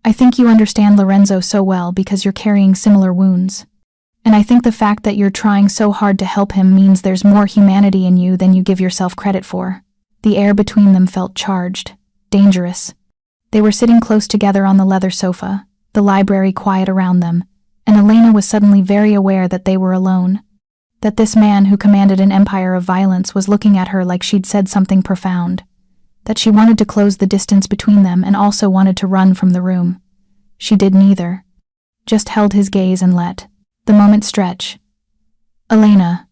Speaker 1: I think you understand Lorenzo so well because you're carrying similar wounds. And I think the fact that you're trying so hard to help him means there's more humanity in you than you give yourself credit for." The air between them felt charged, dangerous. They were sitting close together on the leather sofa, the library quiet around them, and Elena was suddenly very aware that they were alone. That this man who commanded an empire of violence was looking at her like she'd said something profound. That she wanted to close the distance between them and also wanted to run from the room. She did neither. Just held his gaze and let the moment stretch. "Elena,"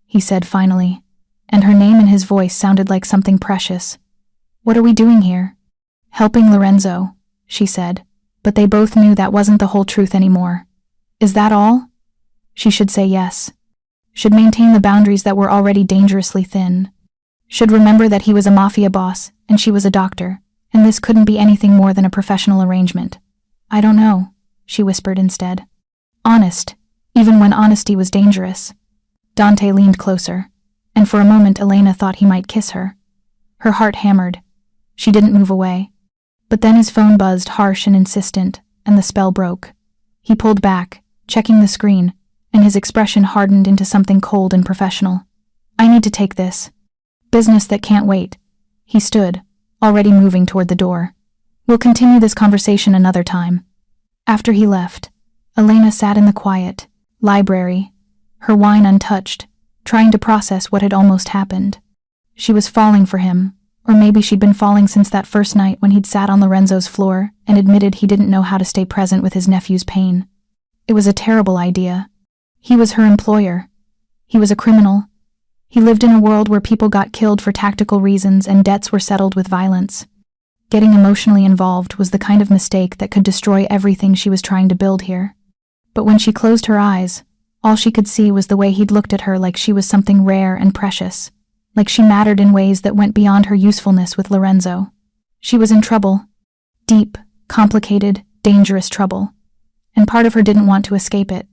Speaker 1: he said finally, and her name in his voice sounded like something precious. "What are we doing here?" "Helping Lorenzo," she said, but they both knew that wasn't the whole truth anymore. "Is that all?" She should say yes. Should maintain the boundaries that were already dangerously thin. Should remember that he was a Mafia boss and she was a doctor, and this couldn't be anything more than a professional arrangement. "I don't know," she whispered instead. Honest, even when honesty was dangerous. Dante leaned closer, and for a moment Elena thought he might kiss her. Her heart hammered. She didn't move away. But then his phone buzzed, harsh and insistent, and the spell broke. He pulled back, checking the screen, and his expression hardened into something cold and professional. "I need to take this. Business that can't wait." He stood, already moving toward the door. We'll continue this conversation another time. After he left, Elena sat in the quiet library, her wine untouched, trying to process what had almost happened. She was falling for him, or maybe she'd been falling since that first night when he'd sat on Lorenzo's floor and admitted he didn't know how to stay present with his nephew's pain. It was a terrible idea. He was her employer. He was a criminal. He lived in a world where people got killed for tactical reasons and debts were settled with violence. Getting emotionally involved was the kind of mistake that could destroy everything she was trying to build here. But when she closed her eyes, all she could see was the way he'd looked at her like she was something rare and precious, like she mattered in ways that went beyond her usefulness with Lorenzo. She was in trouble. Deep, complicated, dangerous trouble. And part of her didn't want to escape it.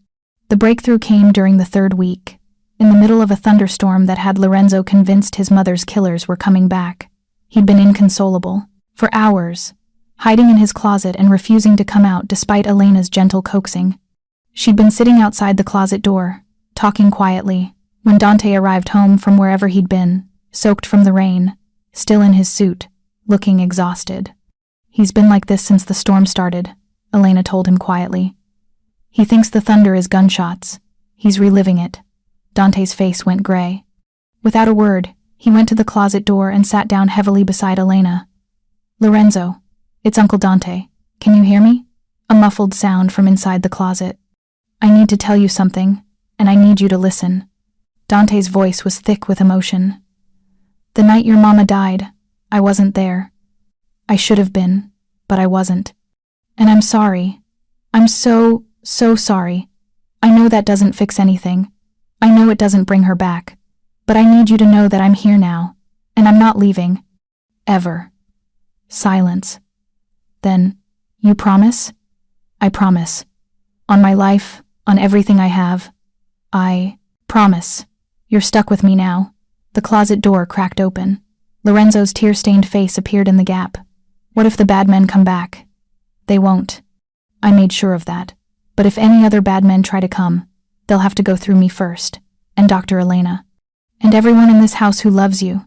Speaker 1: The breakthrough came during the third week, in the middle of a thunderstorm that had Lorenzo convinced his mother's killers were coming back. He'd been inconsolable, for hours, hiding in his closet and refusing to come out despite Elena's gentle coaxing. She'd been sitting outside the closet door, talking quietly, when Dante arrived home from wherever he'd been, soaked from the rain, still in his suit, looking exhausted. He's been like this since the storm started, Elena told him quietly. He thinks the thunder is gunshots. He's reliving it. Dante's face went gray. Without a word, he went to the closet door and sat down heavily beside Elena. Lorenzo, it's Uncle Dante. Can you hear me? A muffled sound from inside the closet. I need to tell you something, and I need you to listen. Dante's voice was thick with emotion. The night your mama died, I wasn't there. I should have been, but I wasn't. And I'm sorry. I'm so sorry. I know that doesn't fix anything. I know it doesn't bring her back. But I need you to know that I'm here now, and I'm not leaving. Ever. Silence. Then, you promise? I promise. On my life, on everything I have. I promise. You're stuck with me now. The closet door cracked open. Lorenzo's tear-stained face appeared in the gap. What if the bad men come back? They won't. I made sure of that. But if any other bad men try to come, they'll have to go through me first, and Dr. Elena. And everyone in this house who loves you.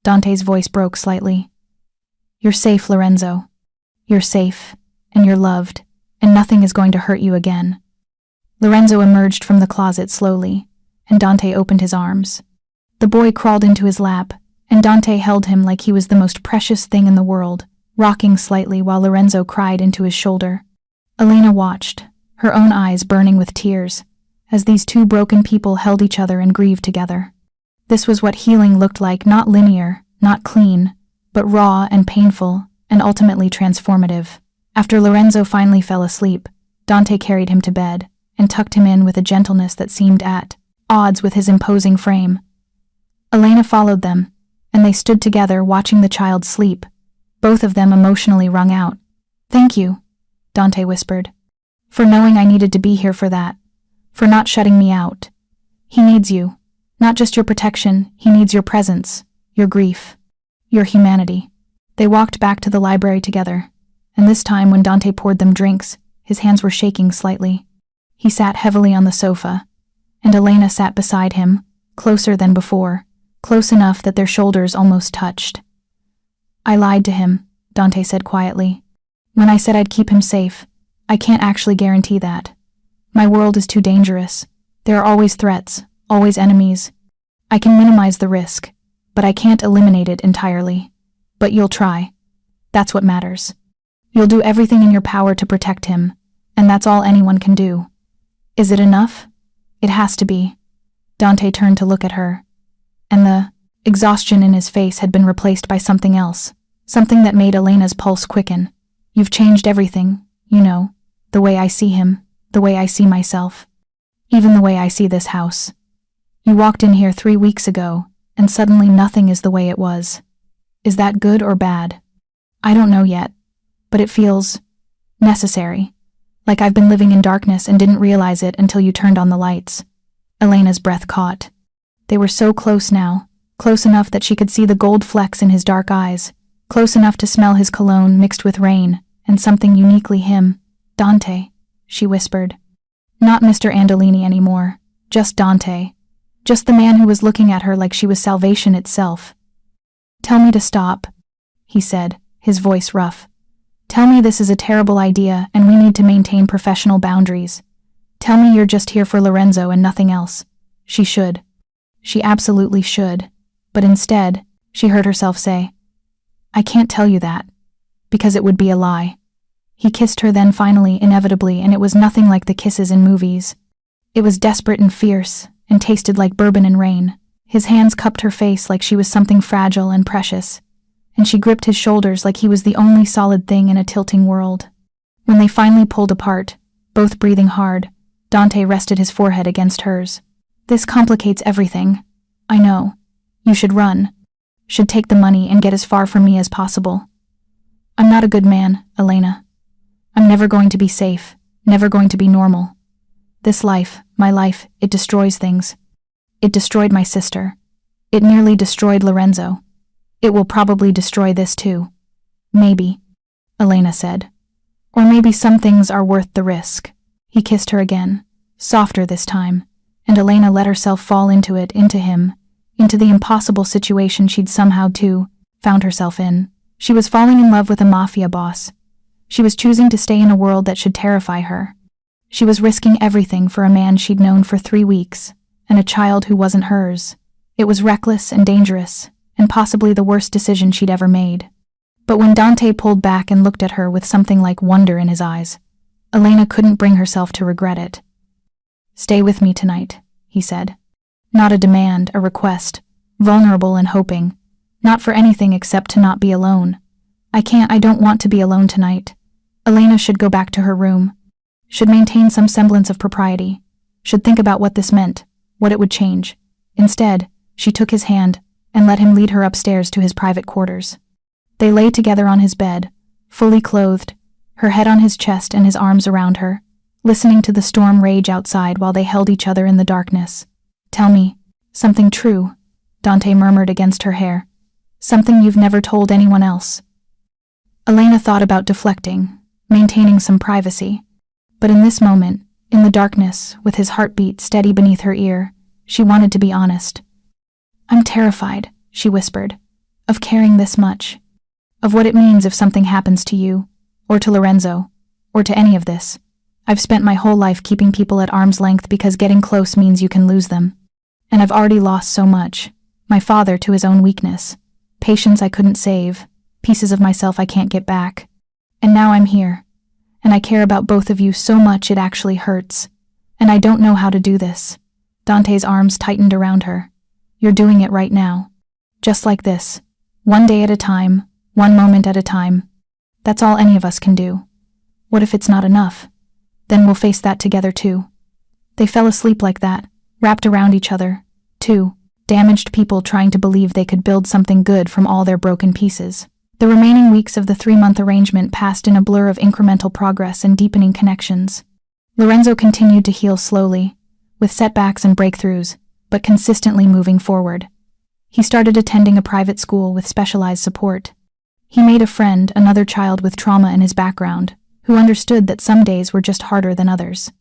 Speaker 1: Dante's voice broke slightly. You're safe, Lorenzo. You're safe, and you're loved, and nothing is going to hurt you again. Lorenzo emerged from the closet slowly, and Dante opened his arms. The boy crawled into his lap, and Dante held him like he was the most precious thing in the world, rocking slightly while Lorenzo cried into his shoulder. Elena watched, her own eyes burning with tears, as these two broken people held each other and grieved together. This was what healing looked like, not linear, not clean, but raw and painful, and ultimately transformative. After Lorenzo finally fell asleep, Dante carried him to bed, and tucked him in with a gentleness that seemed at odds with his imposing frame. Elena followed them, and they stood together watching the child sleep, both of them emotionally wrung out. Thank you, Dante whispered, for knowing I needed to be here for that, for not shutting me out. He needs you. Not just your protection, he needs your presence, your grief, your humanity. They walked back to the library together, and this time when Dante poured them drinks, his hands were shaking slightly. He sat heavily on the sofa, and Elena sat beside him, closer than before, close enough that their shoulders almost touched. I lied to him, Dante said quietly. When I said I'd keep him safe, I can't actually guarantee that. My world is too dangerous. There are always threats, always enemies. I can minimize the risk, but I can't eliminate it entirely. But you'll try. That's what matters. You'll do everything in your power to protect him, and that's all anyone can do. Is it enough? It has to be. Dante turned to look at her, and the exhaustion in his face had been replaced by something else, something that made Elena's pulse quicken. You've changed everything, you know, the way I see him, the way I see myself, even the way I see this house. You walked in here 3 weeks ago, and suddenly nothing is the way it was. Is that good or bad? I don't know yet, but it feels necessary, like I've been living in darkness and didn't realize it until you turned on the lights. Elena's breath caught. They were so close now, close enough that she could see the gold flecks in his dark eyes, close enough to smell his cologne mixed with rain, and something uniquely him. Dante, she whispered. Not Mr. Andolini anymore, just Dante. Just the man who was looking at her like she was salvation itself. Tell me to stop. he said, his voice rough. Tell me this is a terrible idea and we need to maintain professional boundaries. Tell me you're just here for Lorenzo and nothing else. She should. She absolutely should. But instead, she heard herself say, I can't tell you that. Because it would be a lie. He kissed her then finally, inevitably, and it was nothing like the kisses in movies. It was desperate and fierce, and tasted like bourbon and rain. His hands cupped her face like she was something fragile and precious, and she gripped his shoulders like he was the only solid thing in a tilting world. When they finally pulled apart, both breathing hard, Dante rested his forehead against hers. This complicates everything. I know. You should run. Should take the money and get as far from me as possible. I'm not a good man, Elena. I'm never going to be safe, never going to be normal. This life, my life, it destroys things. It destroyed my sister. It nearly destroyed Lorenzo. It will probably destroy this too. Maybe, Elena said. Or maybe some things are worth the risk. He kissed her again, softer this time, and Elena let herself fall into it, into him, into the impossible situation she'd somehow, too, found herself in. She was falling in love with a mafia boss. She was choosing to stay in a world that should terrify her. She was risking everything for a man she'd known for 3 weeks, and a child who wasn't hers. It was reckless and dangerous, and possibly the worst decision she'd ever made. But when Dante pulled back and looked at her with something like wonder in his eyes, Elena couldn't bring herself to regret it. Stay with me tonight, he said. Not a demand, a request, vulnerable and hoping. Not for anything except to not be alone. I don't want to be alone tonight. Elena should go back to her room. Should maintain some semblance of propriety. Should think about what this meant, what it would change. Instead, she took his hand and let him lead her upstairs to his private quarters. They lay together on his bed, fully clothed, her head on his chest and his arms around her, listening to the storm rage outside while they held each other in the darkness. Tell me, something true, Dante murmured against her hair. Something you've never told anyone else. Elena thought about deflecting, maintaining some privacy. But in this moment, in the darkness, with his heartbeat steady beneath her ear, she wanted to be honest. I'm terrified, she whispered, of caring this much. Of what it means if something happens to you, or to Lorenzo, or to any of this. I've spent my whole life keeping people at arm's length because getting close means you can lose them. And I've already lost so much. My father to his own weakness. Patience I couldn't save. Pieces of myself I can't get back. And now I'm here. And I care about both of you so much it actually hurts. And I don't know how to do this. Dante's arms tightened around her. You're doing it right now. Just like this. One day at a time, one moment at a time. That's all any of us can do. What if it's not enough? Then we'll face that together too. They fell asleep like that, wrapped around each other. 2 damaged people trying to believe they could build something good from all their broken pieces. The remaining weeks of the 3-month arrangement passed in a blur of incremental progress and deepening connections. Lorenzo continued to heal slowly, with setbacks and breakthroughs, but consistently moving forward. He started attending a private school with specialized support. He made a friend, another child with trauma in his background, who understood that some days were just harder than others.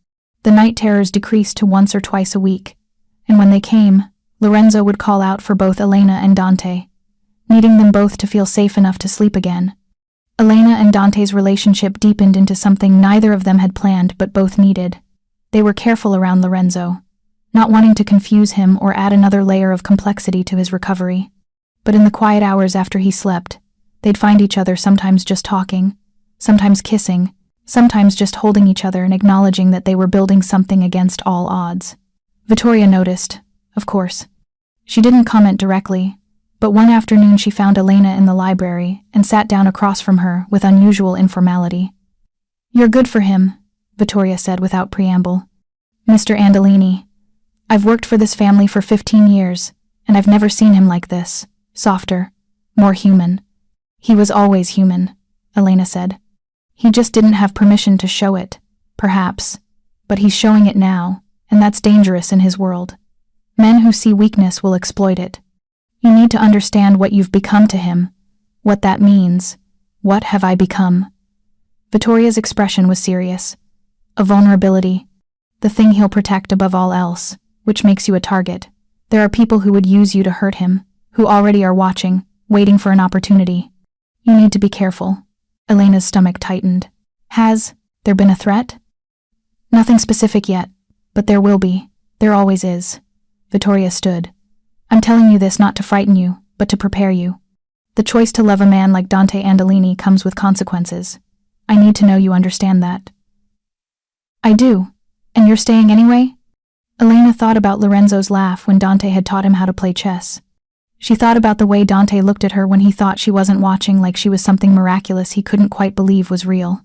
Speaker 1: The night terrors decreased to once or twice a week, and when they came, Lorenzo would call out for both Elena and Dante, needing them both to feel safe enough to sleep again. Elena and Dante's relationship deepened into something neither of them had planned but both needed. They were careful around Lorenzo, not wanting to confuse him or add another layer of complexity to his recovery. But in the quiet hours after he slept, they'd find each other sometimes just talking, sometimes kissing, sometimes just holding each other and acknowledging that they were building something against all odds. Vittoria noticed, of course. She didn't comment directly, but one afternoon she found Elena in the library and sat down across from her with unusual informality. You're good for him, Vittoria said without preamble. Mr. Andolini. I've worked for this family for 15 years, and I've never seen him like this. Softer, more human. He was always human, Elena said. He just didn't have permission to show it, perhaps. But he's showing it now, and that's dangerous in his world. Men who see weakness will exploit it. You need to understand what you've become to him, what that means. What have I become? Vittoria's expression was serious. A vulnerability, the thing he'll protect above all else, which makes you a target. There are people who would use you to hurt him, who already are watching, waiting for an opportunity. You need to be careful. Elena's stomach tightened. Has there been a threat? Nothing specific yet, but there will be. There always is. Vittoria stood. I'm telling you this not to frighten you, but to prepare you. The choice to love a man like Dante Andolini comes with consequences. I need to know you understand that. I do. And you're staying anyway? Elena thought about Lorenzo's laugh when Dante had taught him how to play chess. She thought about the way Dante looked at her when he thought she wasn't watching, like she was something miraculous he couldn't quite believe was real.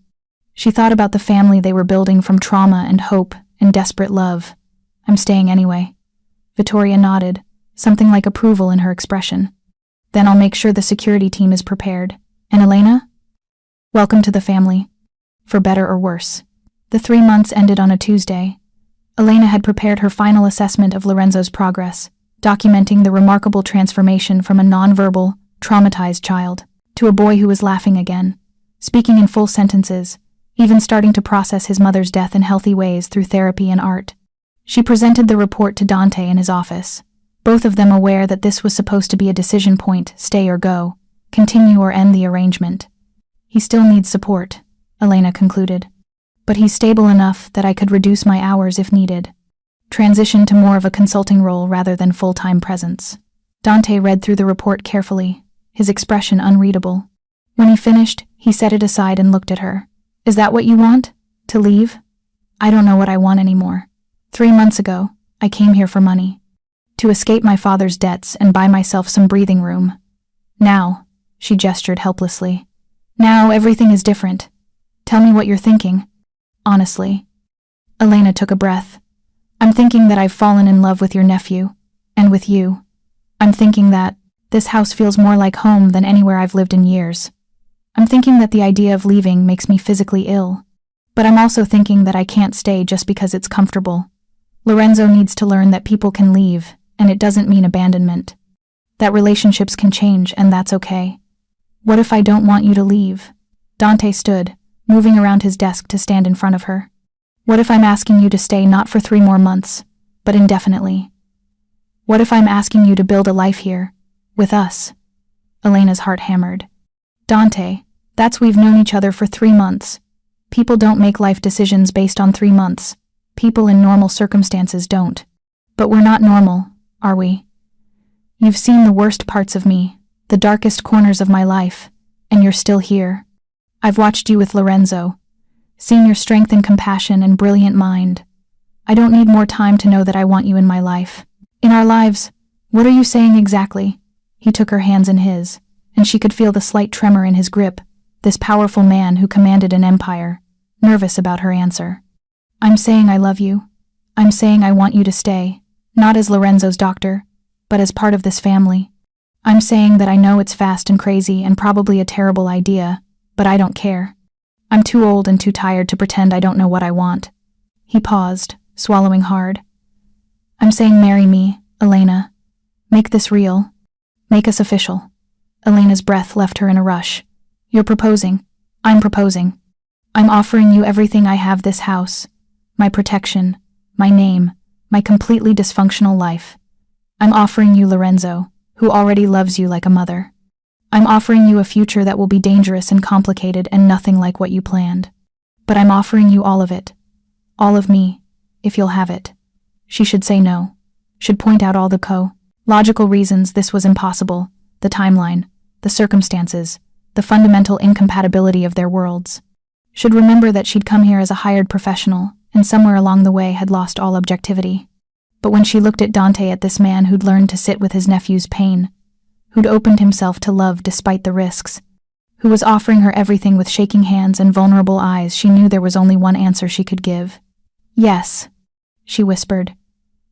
Speaker 1: She thought about the family they were building from trauma and hope and desperate love. I'm staying anyway. Vittoria nodded, something like approval in her expression. Then I'll make sure the security team is prepared. And Elena? Welcome to the family. For better or worse. The 3 months ended on a Tuesday. Elena had prepared her final assessment of Lorenzo's progress, documenting the remarkable transformation from a nonverbal, traumatized child to a boy who was laughing again, speaking in full sentences, even starting to process his mother's death in healthy ways through therapy and art. She presented the report to Dante in his office, both of them aware that this was supposed to be a decision point, stay or go, continue or end the arrangement. He still needs support, Elena concluded. But he's stable enough that I could reduce my hours if needed. Transition to more of a consulting role rather than full-time presence. Dante read through the report carefully, his expression unreadable. When he finished, he set it aside and looked at her. Is that what you want? To leave? I don't know what I want anymore. 3 months ago, I came here for money. To escape my father's debts and buy myself some breathing room. Now, she gestured helplessly. Now everything is different. Tell me what you're thinking. Honestly. Elena took a breath. I'm thinking that I've fallen in love with your nephew, and with you. I'm thinking that this house feels more like home than anywhere I've lived in years. I'm thinking that the idea of leaving makes me physically ill. But I'm also thinking that I can't stay just because it's comfortable. Lorenzo needs to learn that people can leave, and it doesn't mean abandonment. That relationships can change, and that's okay. What if I don't want you to leave? Dante stood, moving around his desk to stand in front of her. What if I'm asking you to stay not for 3 more months, but indefinitely? What if I'm asking you to build a life here, with us? Elena's heart hammered. Dante, we've known each other for 3 months. People don't make life decisions based on 3 months. People in normal circumstances don't. But we're not normal, are we? You've seen the worst parts of me, the darkest corners of my life, and you're still here. I've watched you with Lorenzo, seen your strength and compassion and brilliant mind. I don't need more time to know that I want you in my life. In our lives, what are you saying exactly? He took her hands in his, and she could feel the slight tremor in his grip, this powerful man who commanded an empire, nervous about her answer. I'm saying I love you. I'm saying I want you to stay, not as Lorenzo's doctor, but as part of this family. I'm saying that I know it's fast and crazy and probably a terrible idea, but I don't care. I'm too old and too tired to pretend I don't know what I want. He paused, swallowing hard. I'm saying marry me, Elena. Make this real. Make us official. Elena's breath left her in a rush. You're proposing. I'm proposing. I'm offering you everything I have, this house, my protection, my name, my completely dysfunctional life. I'm offering you Lorenzo, who already loves you like a mother. I'm offering you a future that will be dangerous and complicated and nothing like what you planned. But I'm offering you all of it. All of me, if you'll have it. She should say no. Should point out all the logical reasons this was impossible, the timeline, the circumstances, the fundamental incompatibility of their worlds. Should remember that she'd come here as a hired professional and somewhere along the way had lost all objectivity. But when she looked at Dante, at this man who'd learned to sit with his nephew's pain, who'd opened himself to love despite the risks, who was offering her everything with shaking hands and vulnerable eyes, she knew there was only one answer she could give. Yes, she whispered.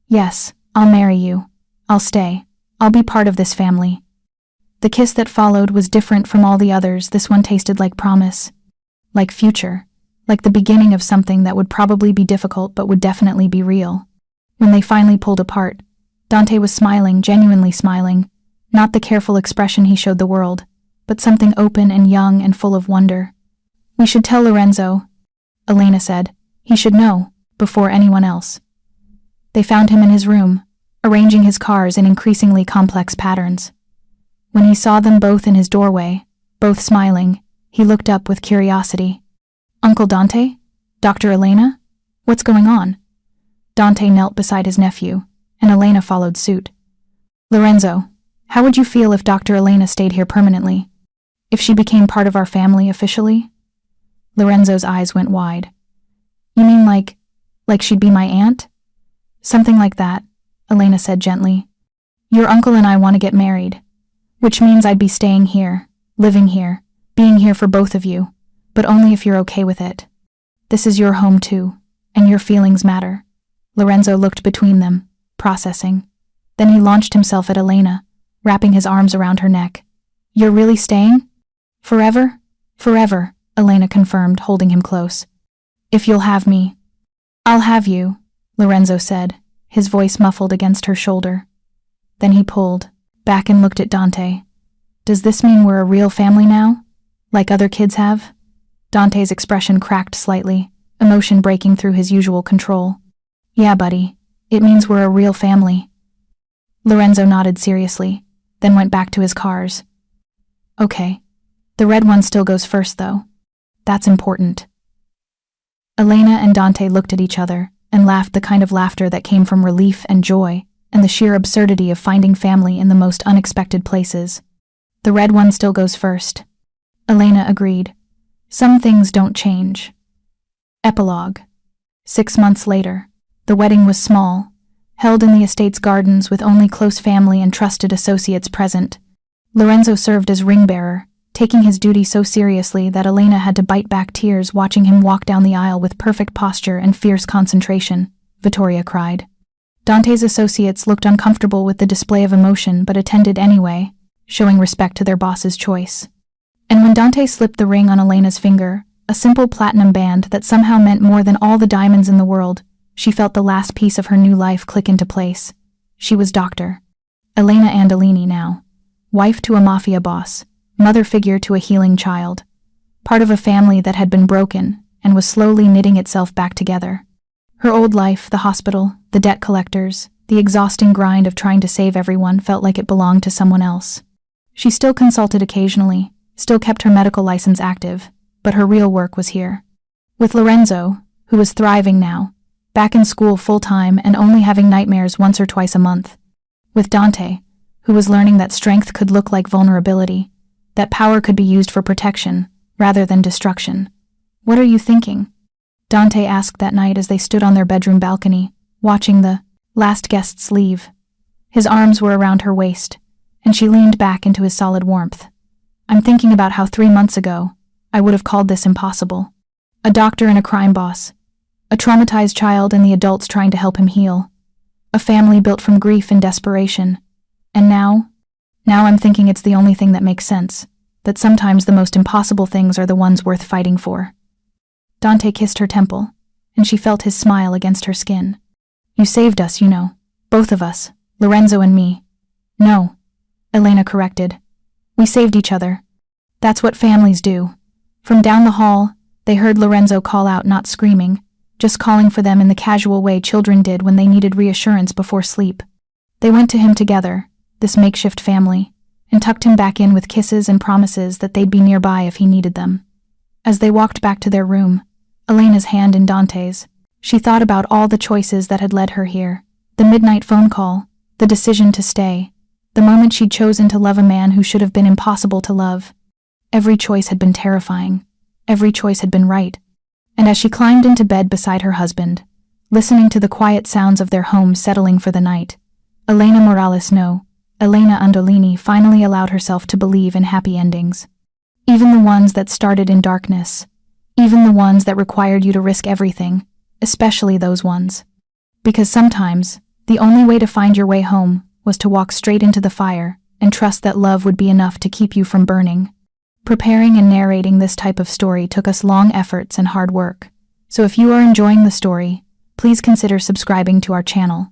Speaker 1: Yes, I'll marry you. I'll stay. I'll be part of this family. The kiss that followed was different from all the others. This one tasted like promise, like future, like the beginning of something that would probably be difficult but would definitely be real. When they finally pulled apart, Dante was smiling, genuinely smiling, not the careful expression he showed the world, but something open and young and full of wonder. We should tell Lorenzo, Elena said. He should know, before anyone else. They found him in his room, arranging his cars in increasingly complex patterns. When he saw them both in his doorway, Both smiling, he looked up with curiosity. Uncle Dante? Dr. Elena? What's going on? Dante knelt beside his nephew, and Elena followed suit. Lorenzo, how would you feel if Dr. Elena stayed here permanently? If she became part of our family officially? Lorenzo's eyes went wide. You mean like she'd be my aunt? Something like that, Elena said gently. Your uncle and I want to get married, which means I'd be staying here, living here, being here for both of you, but only if you're okay with it. This is your home too, and your feelings matter. Lorenzo looked between them, processing. Then he launched himself at Elena, wrapping his arms around her neck. You're really staying? Forever? Forever, Elena confirmed, holding him close. If you'll have me. I'll have you, Lorenzo said, his voice muffled against her shoulder. Then he pulled back and looked at Dante. Does this mean we're a real family now? Like other kids have? Dante's expression cracked slightly, emotion breaking through his usual control. Yeah, buddy, it means we're a real family. Lorenzo nodded seriously, then went back to his cars. Okay. The red one still goes first, though. That's important. Elena and Dante looked at each other and laughed, the kind of laughter that came from relief and joy, and the sheer absurdity of finding family in the most unexpected places. The red one still goes first. Elena agreed. Some things don't change. Epilogue. 6 months later, the wedding was small, held in the estate's gardens with only close family and trusted associates present. Lorenzo served as ring-bearer, taking his duty so seriously that Elena had to bite back tears watching him walk down the aisle with perfect posture and fierce concentration, Vittoria cried. Dante's associates looked uncomfortable with the display of emotion but attended anyway, showing respect to their boss's choice. And when Dante slipped the ring on Elena's finger, a simple platinum band that somehow meant more than all the diamonds in the world, she felt the last piece of her new life click into place. She was Dr. Elena Andolini now, wife to a mafia boss, mother figure to a healing child, part of a family that had been broken and was slowly knitting itself back together. Her old life, the hospital, the debt collectors, the exhausting grind of trying to save everyone felt like it belonged to someone else. She still consulted occasionally, still kept her medical license active, but her real work was here. With Lorenzo, who was thriving now, back in school full-time and only having nightmares once or twice a month. With Dante, who was learning that strength could look like vulnerability, that power could be used for protection rather than destruction. What are you thinking? Dante asked that night as they stood on their bedroom balcony, watching the last guests leave. His arms were around her waist, and she leaned back into his solid warmth. I'm thinking about how 3 months ago, I would have called this impossible. A doctor and a crime boss, a traumatized child and the adults trying to help him heal, a family built from grief and desperation. And now I'm thinking it's the only thing that makes sense, that sometimes the most impossible things are the ones worth fighting for. Dante kissed her temple, and she felt his smile against her skin. You saved us, you know, both of us, Lorenzo and me. No, Elena corrected. We saved each other. That's what families do. From down the hall, they heard Lorenzo call out, not screaming, just calling for them in the casual way children did when they needed reassurance before sleep. They went to him together, this makeshift family, and tucked him back in with kisses and promises that they'd be nearby if he needed them. As they walked back to their room, Elena's hand in Dante's, she thought about all the choices that had led her here, the midnight phone call, the decision to stay, the moment she'd chosen to love a man who should have been impossible to love. Every choice had been terrifying. Every choice had been right. And as she climbed into bed beside her husband, listening to the quiet sounds of their home settling for the night, Elena Andolini finally allowed herself to believe in happy endings. Even the ones that started in darkness. Even the ones that required you to risk everything, especially those ones. Because sometimes, the only way to find your way home was to walk straight into the fire and trust that love would be enough to keep you from burning. Preparing and narrating this type of story took us long efforts and hard work. So if you are enjoying the story, please consider subscribing to our channel